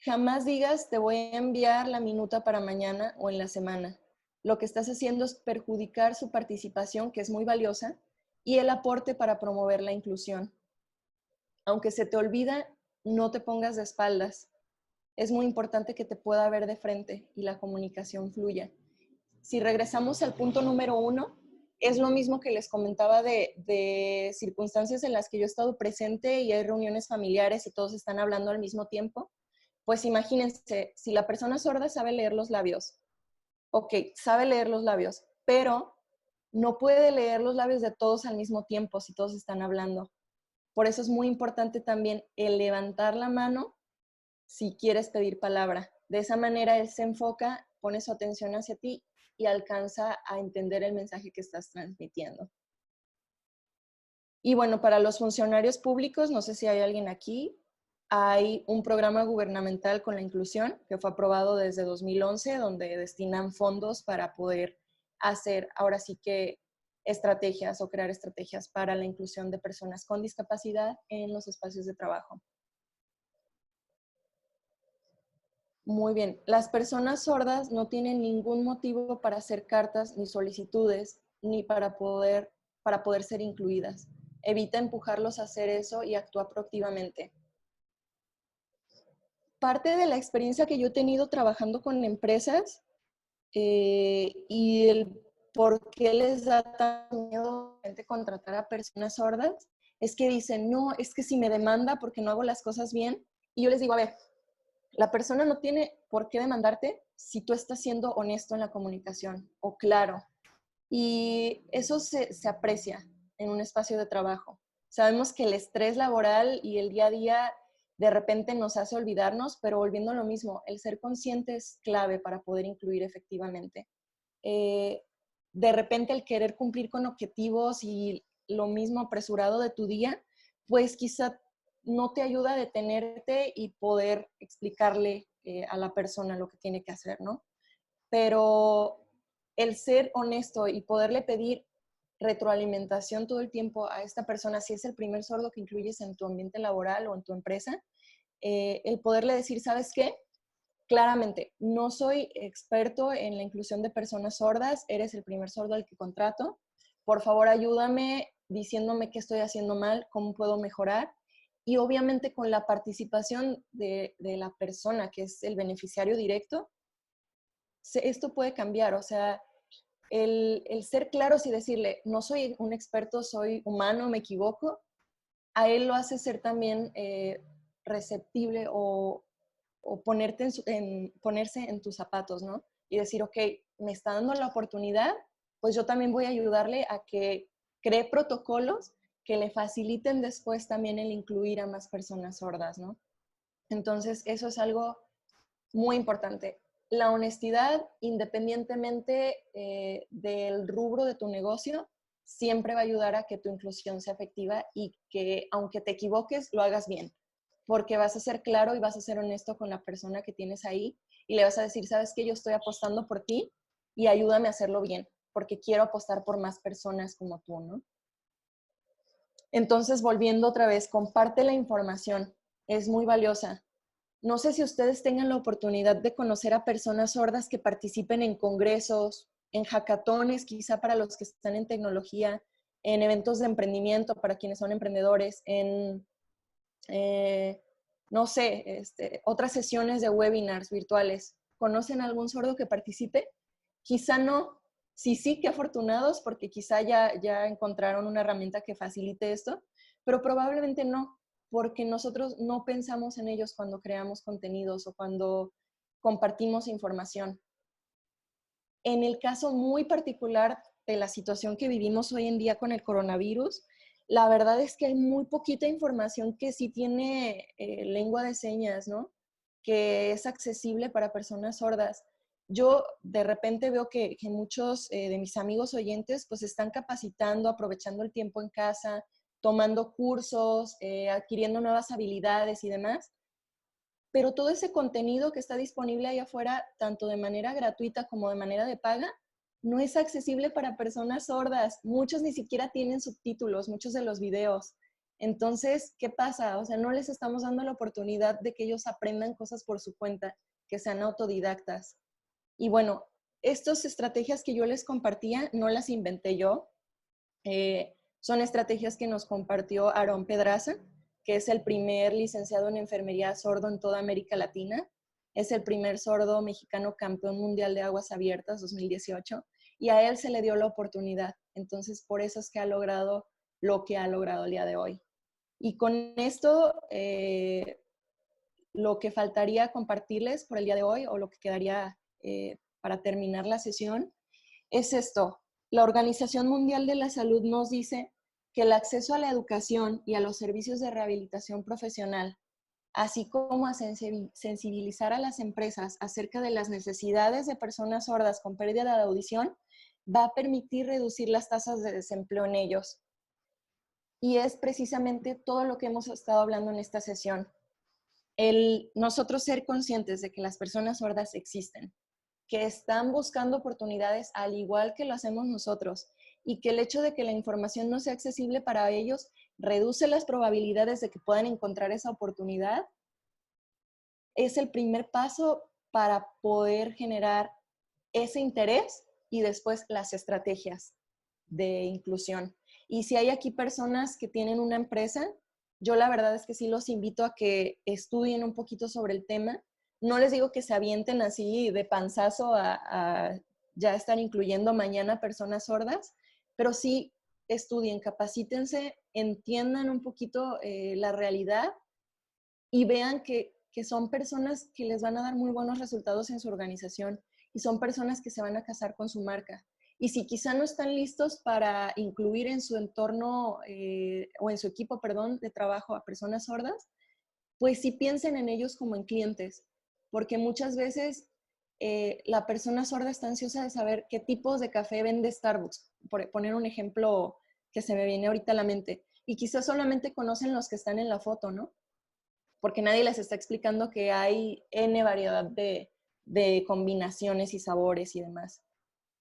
Jamás digas te voy a enviar la minuta para mañana o en la semana. Lo que estás haciendo es perjudicar su participación, que es muy valiosa, y el aporte para promover la inclusión. Aunque se te olvida, no te pongas de espaldas. Es muy importante que te pueda ver de frente y la comunicación fluya. Si regresamos al punto número 1, es lo mismo que les comentaba de circunstancias en las que yo he estado presente y hay reuniones familiares y todos están hablando al mismo tiempo. Pues imagínense, si la persona sorda sabe leer los labios, ok, sabe leer los labios, pero no puede leer los labios de todos al mismo tiempo si todos están hablando. Por eso es muy importante también el levantar la mano si quieres pedir palabra. De esa manera él se enfoca, pone su atención hacia ti y alcanza a entender el mensaje que estás transmitiendo. Y bueno, para los funcionarios públicos, no sé si hay alguien aquí, hay un programa gubernamental con la inclusión que fue aprobado desde 2011, donde destinan fondos para poder hacer ahora sí que estrategias o crear estrategias para la inclusión de personas con discapacidad en los espacios de trabajo. Muy bien. Las personas sordas no tienen ningún motivo para hacer cartas ni solicitudes, ni para poder ser incluidas. Evita empujarlos a hacer eso y actúa proactivamente. Parte de la experiencia que yo he tenido trabajando con empresas y el por qué les da tan miedo contratar a personas sordas es que dicen, no, es que si me demanda porque no hago las cosas bien. Y yo les digo, a ver, la persona no tiene por qué demandarte si tú estás siendo honesto en la comunicación o claro. Y eso se aprecia. en un espacio de trabajo. Sabemos que el estrés laboral y el día a día de repente nos hace olvidarnos, pero volviendo a lo mismo, el ser consciente es clave para poder incluir efectivamente. De repente el querer cumplir con objetivos y lo mismo apresurado de tu día, pues quizá no te ayuda a detenerte y poder explicarle a la persona lo que tiene que hacer, ¿no? Pero el ser honesto y poderle pedir retroalimentación todo el tiempo a esta persona, si es el primer sordo que incluyes en tu ambiente laboral o en tu empresa, el poderle decir, ¿sabes qué? Claramente, no soy experto en la inclusión de personas sordas, eres el primer sordo al que contrato. Por favor, ayúdame diciéndome qué estoy haciendo mal, cómo puedo mejorar. Y obviamente con la participación de la persona que es el beneficiario directo, esto puede cambiar. O sea, el ser claros y decirle, no soy un experto, soy humano, me equivoco, a él lo hace ser también receptible o ponerse en tus zapatos, ¿no? Y decir, ok, me está dando la oportunidad, pues yo también voy a ayudarle a que cree protocolos que le faciliten después también el incluir a más personas sordas, ¿no? Entonces, eso es algo muy importante. La honestidad, independientemente del rubro de tu negocio, siempre va a ayudar a que tu inclusión sea efectiva y que aunque te equivoques, lo hagas bien, porque vas a ser claro y vas a ser honesto con la persona que tienes ahí y le vas a decir, sabes que yo estoy apostando por ti y ayúdame a hacerlo bien, porque quiero apostar por más personas como tú, ¿no? Entonces, volviendo otra vez, comparte la información, es muy valiosa. No sé si ustedes tengan la oportunidad de conocer a personas sordas que participen en congresos, en hackatones, quizá para los que están en tecnología, en eventos de emprendimiento para quienes son emprendedores, en, no sé, otras sesiones de webinars virtuales. ¿Conocen algún sordo que participe? Quizá no. Sí, sí, qué afortunados, porque quizá ya encontraron una herramienta que facilite esto, pero probablemente no, porque nosotros no pensamos en ellos cuando creamos contenidos o cuando compartimos información. En el caso muy particular de la situación que vivimos hoy en día con el coronavirus, la verdad es que hay muy poquita información que sí tiene lengua de señas, ¿no? Que es accesible para personas sordas. Yo de repente veo que muchos de mis amigos oyentes pues están capacitando, aprovechando el tiempo en casa, tomando cursos, adquiriendo nuevas habilidades y demás, pero todo ese contenido que está disponible ahí afuera, tanto de manera gratuita como de manera de paga, no es accesible para personas sordas. Muchos ni siquiera tienen subtítulos, muchos de los videos. Entonces, ¿qué pasa? O sea, no les estamos dando la oportunidad de que ellos aprendan cosas por su cuenta, que sean autodidactas. Y bueno, estas estrategias que yo les compartía no las inventé yo. Son estrategias que nos compartió Aarón Pedraza, que es el primer licenciado en enfermería sordo en toda América Latina. Es el primer sordo mexicano campeón mundial de aguas abiertas 2018 y a él se le dio la oportunidad. Entonces, por eso es que ha logrado lo que ha logrado el día de hoy. Y con esto, lo que faltaría compartirles por el día de hoy o lo que quedaría para terminar la sesión es esto. La Organización Mundial de la Salud nos dice que el acceso a la educación y a los servicios de rehabilitación profesional, así como a sensibilizar a las empresas acerca de las necesidades de personas sordas con pérdida de audición, va a permitir reducir las tasas de desempleo en ellos. Y es precisamente todo lo que hemos estado hablando en esta sesión. Nosotros ser conscientes de que las personas sordas existen, que están buscando oportunidades al igual que lo hacemos nosotros y que el hecho de que la información no sea accesible para ellos reduce las probabilidades de que puedan encontrar esa oportunidad, es el primer paso para poder generar ese interés y después las estrategias de inclusión. Y si hay aquí personas que tienen una empresa, yo la verdad es que sí los invito a que estudien un poquito sobre el tema. No les digo que se avienten así de panzazo a ya estar incluyendo mañana personas sordas, pero sí estudien, capacítense, entiendan un poquito la realidad y vean que son personas que les van a dar muy buenos resultados en su organización y son personas que se van a casar con su marca Y si quizá no están listos para incluir en su entorno o en su equipo, perdón, de trabajo a personas sordas, pues sí piensen en ellos como en clientes, porque muchas veces la persona sorda está ansiosa de saber qué tipos de café vende Starbucks, por poner un ejemplo que se me viene ahorita a la mente, y quizás solamente conocen los que están en la foto, ¿no? Porque nadie les está explicando que hay N variedad de combinaciones y sabores y demás.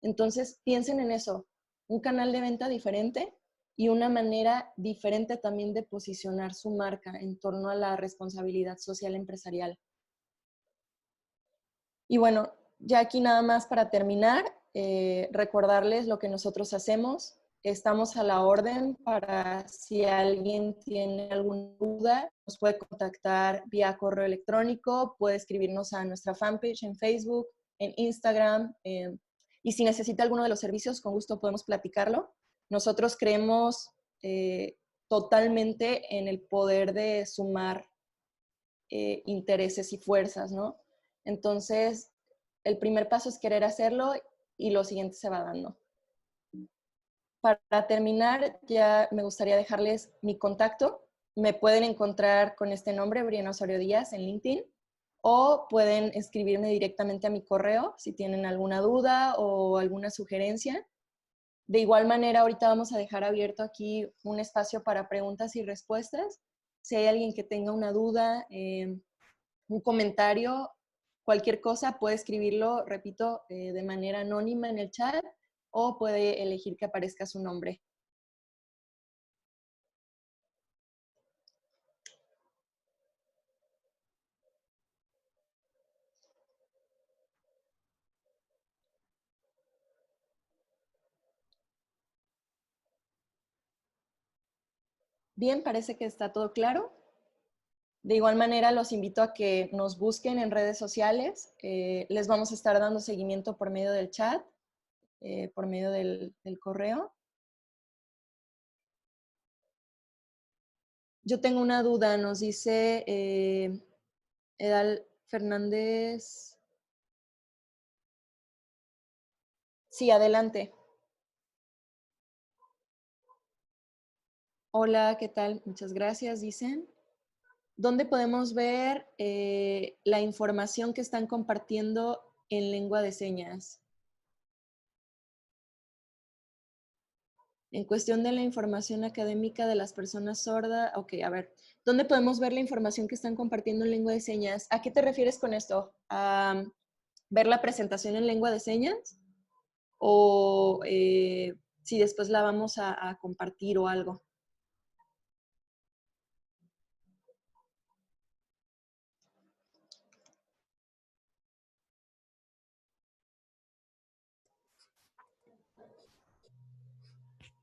Entonces, piensen en eso, un canal de venta diferente y una manera diferente también de posicionar su marca en torno a la responsabilidad social empresarial. Y bueno, ya aquí nada más para terminar, recordarles lo que nosotros hacemos. Estamos a la orden para si alguien tiene alguna duda, nos puede contactar vía correo electrónico, puede escribirnos a nuestra fanpage en Facebook, en Instagram, y si necesita alguno de los servicios, con gusto podemos platicarlo. Nosotros creemos totalmente en el poder de sumar intereses y fuerzas, ¿no? Entonces, el primer paso es querer hacerlo y lo siguiente se va dando. Para terminar, ya me gustaría dejarles mi contacto. Me pueden encontrar con este nombre, Briana Osorio Díaz, en LinkedIn, o pueden escribirme directamente a mi correo si tienen alguna duda o alguna sugerencia. De igual manera, ahorita vamos a dejar abierto aquí un espacio para preguntas y respuestas. Si hay alguien que tenga una duda, un comentario, cualquier cosa, puede escribirlo, repito, de manera anónima en el chat o puede elegir que aparezca su nombre. Bien, parece que está todo claro. De igual manera, los invito a que nos busquen en redes sociales. Les vamos a estar dando seguimiento por medio del chat, por medio del correo. Yo tengo una duda, nos dice Edal Fernández. Sí, adelante. Hola, ¿qué tal? Muchas gracias, dicen. ¿Dónde podemos ver la información que están compartiendo en lengua de señas? En cuestión de la información académica de las personas sordas, ok, a ver, ¿dónde podemos ver la información que están compartiendo en lengua de señas? ¿A qué te refieres con esto? ¿A ver la presentación en lengua de señas? ¿O si después la vamos a compartir o algo?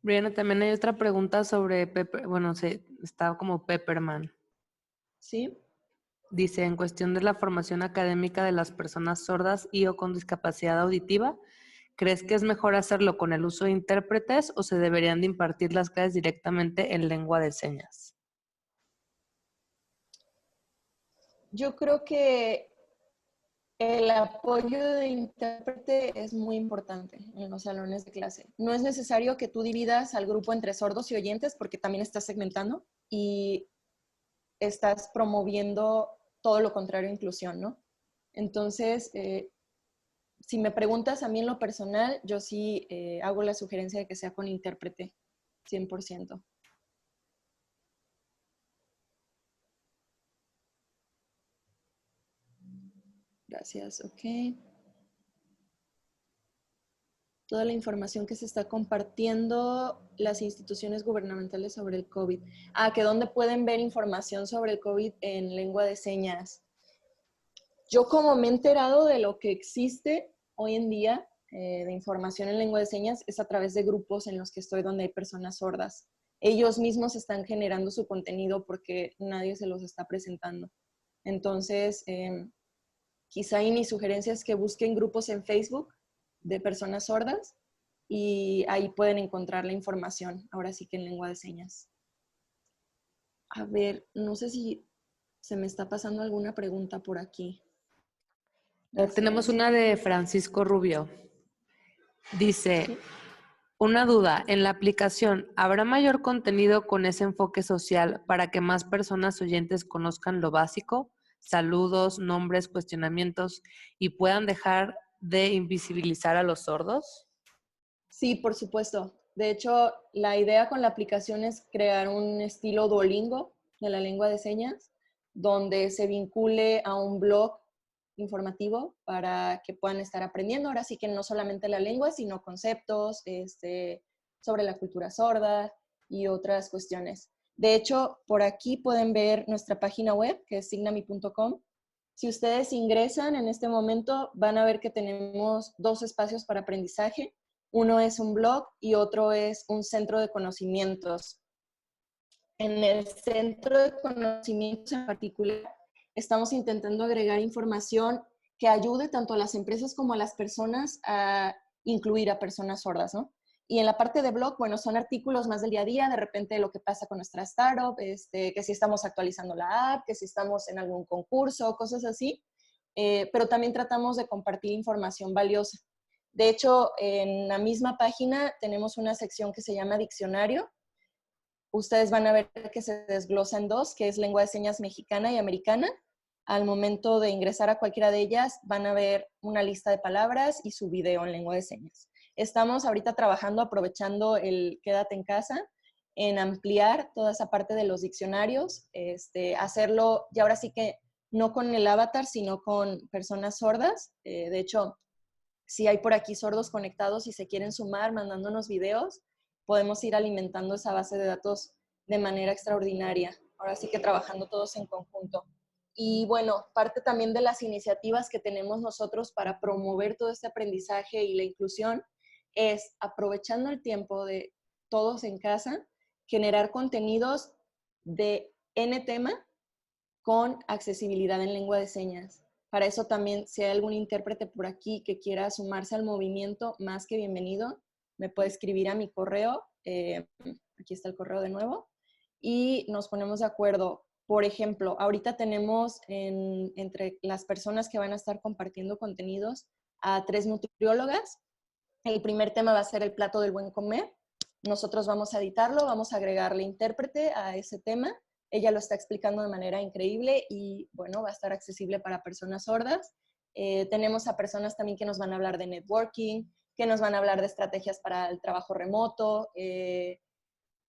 Briana, también hay otra pregunta sobre bueno, está como Pepperman.
¿Sí?
Dice, en cuestión de la formación académica de las personas sordas y o con discapacidad auditiva, ¿crees que es mejor hacerlo con el uso de intérpretes o se deberían de impartir las clases directamente en lengua de señas?
Yo creo que el apoyo de intérprete es muy importante en los salones de clase. No es necesario que tú dividas al grupo entre sordos y oyentes porque también estás segmentando y estás promoviendo todo lo contrario a inclusión, ¿no? Entonces, si me preguntas a mí en lo personal, yo sí hago la sugerencia de que sea con intérprete, 100%. Gracias, ok. Toda la información que se está compartiendo las instituciones gubernamentales sobre el COVID. Ah, que dónde pueden ver información sobre el COVID en lengua de señas. Yo como me he enterado de lo que existe hoy en día de información en lengua de señas es a través de grupos en los que estoy donde hay personas sordas. Ellos mismos están generando su contenido porque nadie se los está presentando. Entonces, quizá ahí mi sugerencia es que busquen grupos en Facebook de personas sordas y ahí pueden encontrar la información, ahora sí que en lengua de señas. A ver, no sé si se me está pasando alguna pregunta por aquí.
Tenemos
Gracias.
una de Francisco Rubio. Dice,
¿Sí?
una duda, en la aplicación, ¿habrá mayor contenido con ese enfoque social para que más personas oyentes conozcan lo básico, saludos, nombres, cuestionamientos y puedan dejar de invisibilizar a los sordos?
Sí, por supuesto. De hecho, la idea con la aplicación es crear un estilo Duolingo de la lengua de señas, donde se vincule a un blog informativo para que puedan estar aprendiendo. Ahora sí que no solamente la lengua, sino conceptos sobre la cultura sorda y otras cuestiones. De hecho, por aquí pueden ver nuestra página web, que es signami.com. Si ustedes ingresan en este momento, van a ver que tenemos dos espacios para aprendizaje. Uno es un blog y otro es un centro de conocimientos. En el centro de conocimientos en particular, estamos intentando agregar información que ayude tanto a las empresas como a las personas a incluir a personas sordas, ¿no? Y en la parte de blog, bueno, son artículos más del día a día, de repente lo que pasa con nuestra startup, que si estamos actualizando la app, que si estamos en algún concurso, cosas así. Pero también tratamos de compartir información valiosa. De hecho, en la misma página tenemos una sección que se llama diccionario. Ustedes van a ver que se desglosa en dos, que es lengua de señas mexicana y americana. Al momento de ingresar a cualquiera de ellas, van a ver una lista de palabras y su video en lengua de señas. Estamos ahorita trabajando, aprovechando el quédate en casa, en ampliar toda esa parte de los diccionarios, hacerlo, y ahora sí que no con el avatar, sino con personas sordas. De hecho, si hay por aquí sordos conectados y se quieren sumar mandándonos videos, podemos ir alimentando esa base de datos de manera extraordinaria. Ahora sí que trabajando todos en conjunto. Y bueno, parte también de las iniciativas que tenemos nosotros para promover todo este aprendizaje y la inclusión es, aprovechando el tiempo de todos en casa, generar contenidos de N tema con accesibilidad en lengua de señas. Para eso también, si hay algún intérprete por aquí que quiera sumarse al movimiento, más que bienvenido, me puede escribir a mi correo. Aquí está el correo de nuevo. Y nos ponemos de acuerdo. Por ejemplo, ahorita tenemos entre las personas que van a estar compartiendo contenidos a 3 nutriólogas. El primer tema va a ser el plato del buen comer. Nosotros vamos a editarlo, vamos a agregarle intérprete a ese tema. Ella lo está explicando de manera increíble y, bueno, va a estar accesible para personas sordas. Tenemos a personas también que nos van a hablar de networking, que nos van a hablar de estrategias para el trabajo remoto,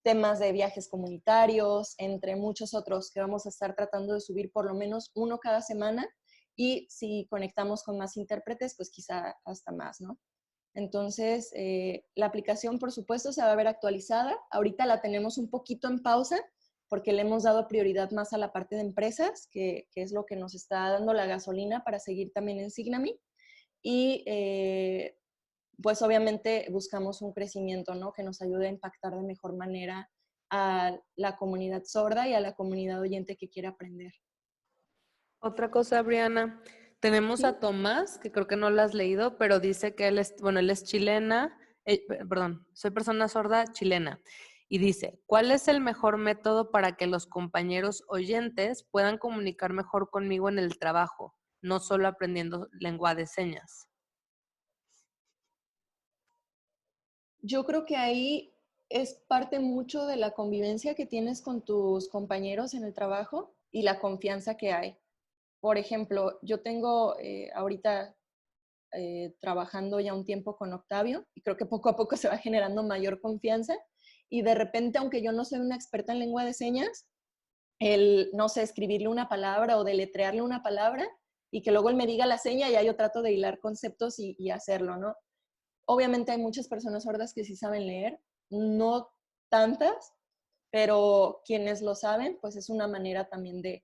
temas de viajes comunitarios, entre muchos otros que vamos a estar tratando de subir por lo menos uno cada semana. Y si conectamos con más intérpretes, pues quizá hasta más, ¿no? Entonces, la aplicación, por supuesto, se va a ver actualizada. Ahorita la tenemos un poquito en pausa porque le hemos dado prioridad más a la parte de empresas, que es lo que nos está dando la gasolina para seguir también en Signami. Y pues obviamente buscamos un crecimiento, ¿no? Que nos ayude a impactar de mejor manera a la comunidad sorda y a la comunidad oyente que quiere aprender.
Otra cosa, Briana, tenemos
¿Sí?
a Tomás, que creo que no lo has leído, pero dice que él es, bueno, él es chilena, perdón, soy persona sorda chilena, y dice, ¿cuál es el mejor método para que los compañeros oyentes puedan comunicar mejor conmigo en el trabajo, no solo aprendiendo lengua de señas?
Yo creo que ahí es parte mucho de la convivencia que tienes con tus compañeros en el trabajo y la confianza que hay. Por ejemplo, yo tengo ahorita trabajando ya un tiempo con Octavio y creo que poco a poco se va generando mayor confianza y de repente, aunque yo no soy una experta en lengua de señas, el, no sé, escribirle una palabra o deletrearle una palabra y que luego él me diga la seña y ya yo trato de hilar conceptos y hacerlo, ¿no? Obviamente hay muchas personas sordas que sí saben leer, no tantas, pero quienes lo saben, pues es una manera también de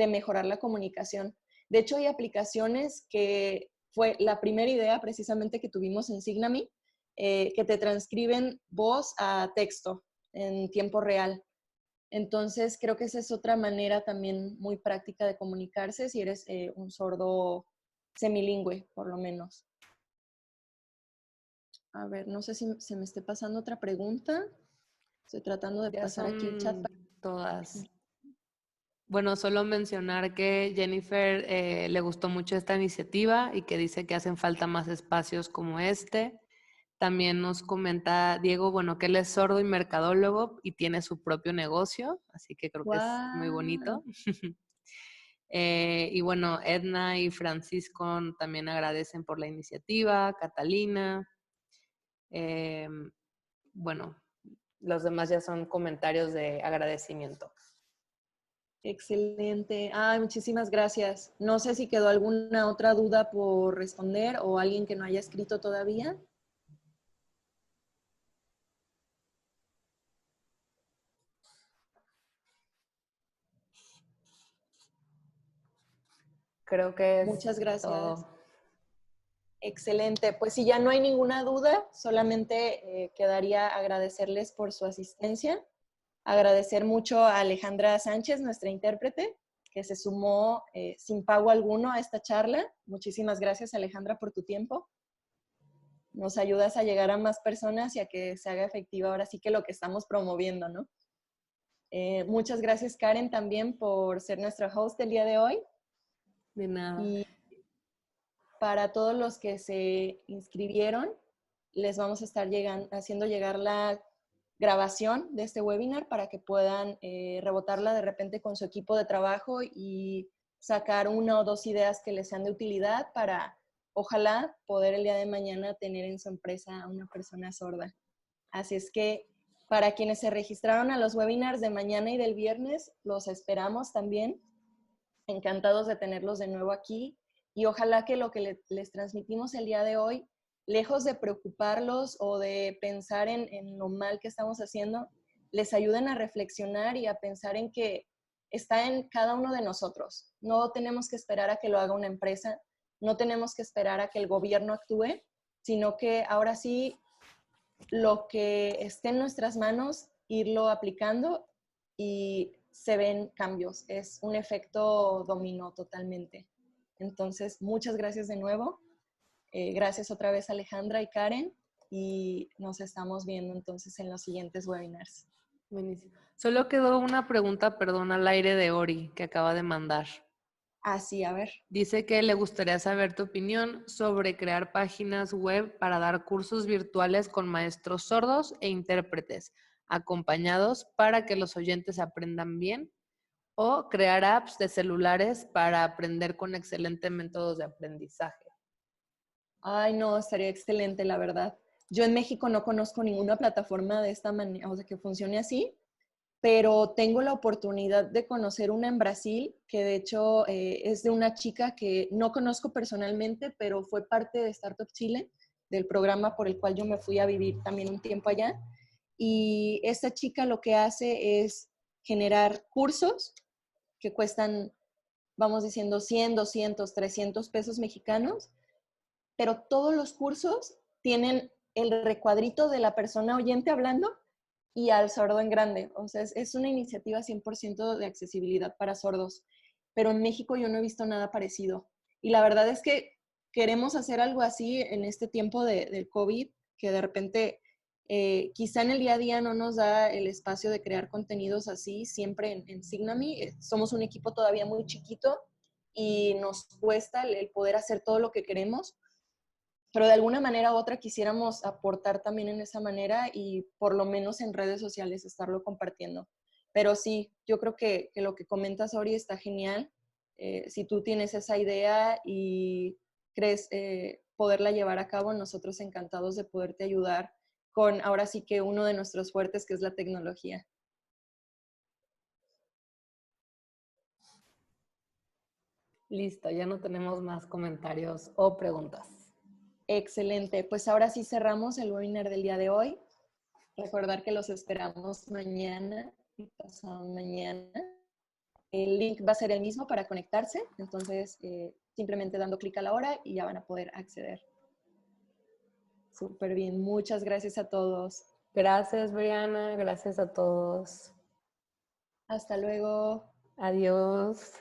mejorar la comunicación. De hecho, hay aplicaciones que fue la primera idea precisamente que tuvimos en Signami, que te transcriben voz a texto en tiempo real. Entonces, creo que esa es otra manera también muy práctica de comunicarse si eres un sordo semilingüe, por lo menos. A ver, no sé si se me esté pasando otra pregunta. Estoy tratando de
Ya
pasar aquí el chat.
son todas. Bueno, solo mencionar que Jennifer le gustó mucho esta iniciativa y que dice que hacen falta más espacios como este. También nos comenta Diego, bueno, que él es sordo y mercadólogo y tiene su propio negocio, así que creo que es muy
¡Guau!
bonito. Y bueno, Edna y Francisco también agradecen por la iniciativa, Catalina. Bueno, los demás ya son comentarios de agradecimiento.
Excelente. Ay, muchísimas gracias. No sé si quedó alguna otra duda por responder o alguien que no haya escrito todavía.
Creo que es
Muchas gracias.
todo.
Excelente. Pues si ya no hay ninguna duda, solamente quedaría agradecerles por su asistencia. Agradecer mucho a Alejandra Sánchez, nuestra intérprete, que se sumó sin pago alguno a esta charla. Muchísimas gracias, Alejandra, por tu tiempo. Nos ayudas a llegar a más personas y a que se haga efectiva ahora sí que lo que estamos promoviendo, ¿no? Muchas gracias, Karen, también por ser nuestra host el día de hoy.
De nada.
Y para todos los que se inscribieron, les vamos a estar haciendo llegar la grabación de este webinar para que puedan rebotarla de repente con su equipo de trabajo y sacar una o dos ideas que les sean de utilidad para, ojalá, poder el día de mañana tener en su empresa a una persona sorda. Así es que para quienes se registraron a los webinars de mañana y del viernes, los esperamos también. Encantados de tenerlos de nuevo aquí y ojalá que lo que les transmitimos el día de hoy, lejos de preocuparlos o de pensar en lo mal que estamos haciendo, les ayuden a reflexionar y a pensar en que está en cada uno de nosotros. No tenemos que esperar a que lo haga una empresa, no tenemos que esperar a que el gobierno actúe, sino que ahora sí lo que esté en nuestras manos, irlo aplicando y se ven cambios. Es un efecto dominó totalmente. Entonces, muchas gracias de nuevo. Gracias otra vez Alejandra y Karen y nos estamos viendo entonces en los siguientes webinars.
Buenísimo. Solo quedó una pregunta, perdón, al aire de Ori que acaba de mandar.
Así, a ver.
Dice que le gustaría saber tu opinión sobre crear páginas web para dar cursos virtuales con maestros sordos e intérpretes, acompañados para que los oyentes aprendan bien, o crear apps de celulares para aprender con excelentes métodos de aprendizaje.
Ay, no, estaría excelente, la verdad. Yo en México no conozco ninguna plataforma de esta manera, o sea, que funcione así, pero tengo la oportunidad de conocer una en Brasil, que de hecho es de una chica que no conozco personalmente, pero fue parte de Startup Chile, del programa por el cual yo me fui a vivir también un tiempo allá. Y esta chica lo que hace es generar cursos que cuestan, vamos diciendo, 100, 200, 300 pesos mexicanos, pero todos los cursos tienen el recuadrito de la persona oyente hablando y al sordo en grande. O sea, es una iniciativa 100% de accesibilidad para sordos, pero en México yo no he visto nada parecido. Y la verdad es que queremos hacer algo así en este tiempo del COVID, que de repente quizá en el día a día no nos da el espacio de crear contenidos así, siempre en Signami. Somos un equipo todavía muy chiquito y nos cuesta el poder hacer todo lo que queremos, pero de alguna manera u otra quisiéramos aportar también en esa manera y por lo menos en redes sociales estarlo compartiendo. Pero sí, yo creo que lo que comentas, Ori, está genial. Si tú tienes esa idea y crees poderla llevar a cabo, nosotros encantados de poderte ayudar con ahora sí que uno de nuestros fuertes, que es la tecnología.
Listo, ya no tenemos más comentarios o preguntas.
Excelente, pues ahora sí cerramos el webinar del día de hoy. Recordar que los esperamos mañana y pasado mañana. El link va a ser el mismo para conectarse, entonces simplemente dando clic a la hora y ya van a poder acceder. Súper bien, muchas gracias a todos.
Gracias, Briana, gracias a todos.
Hasta luego.
Adiós.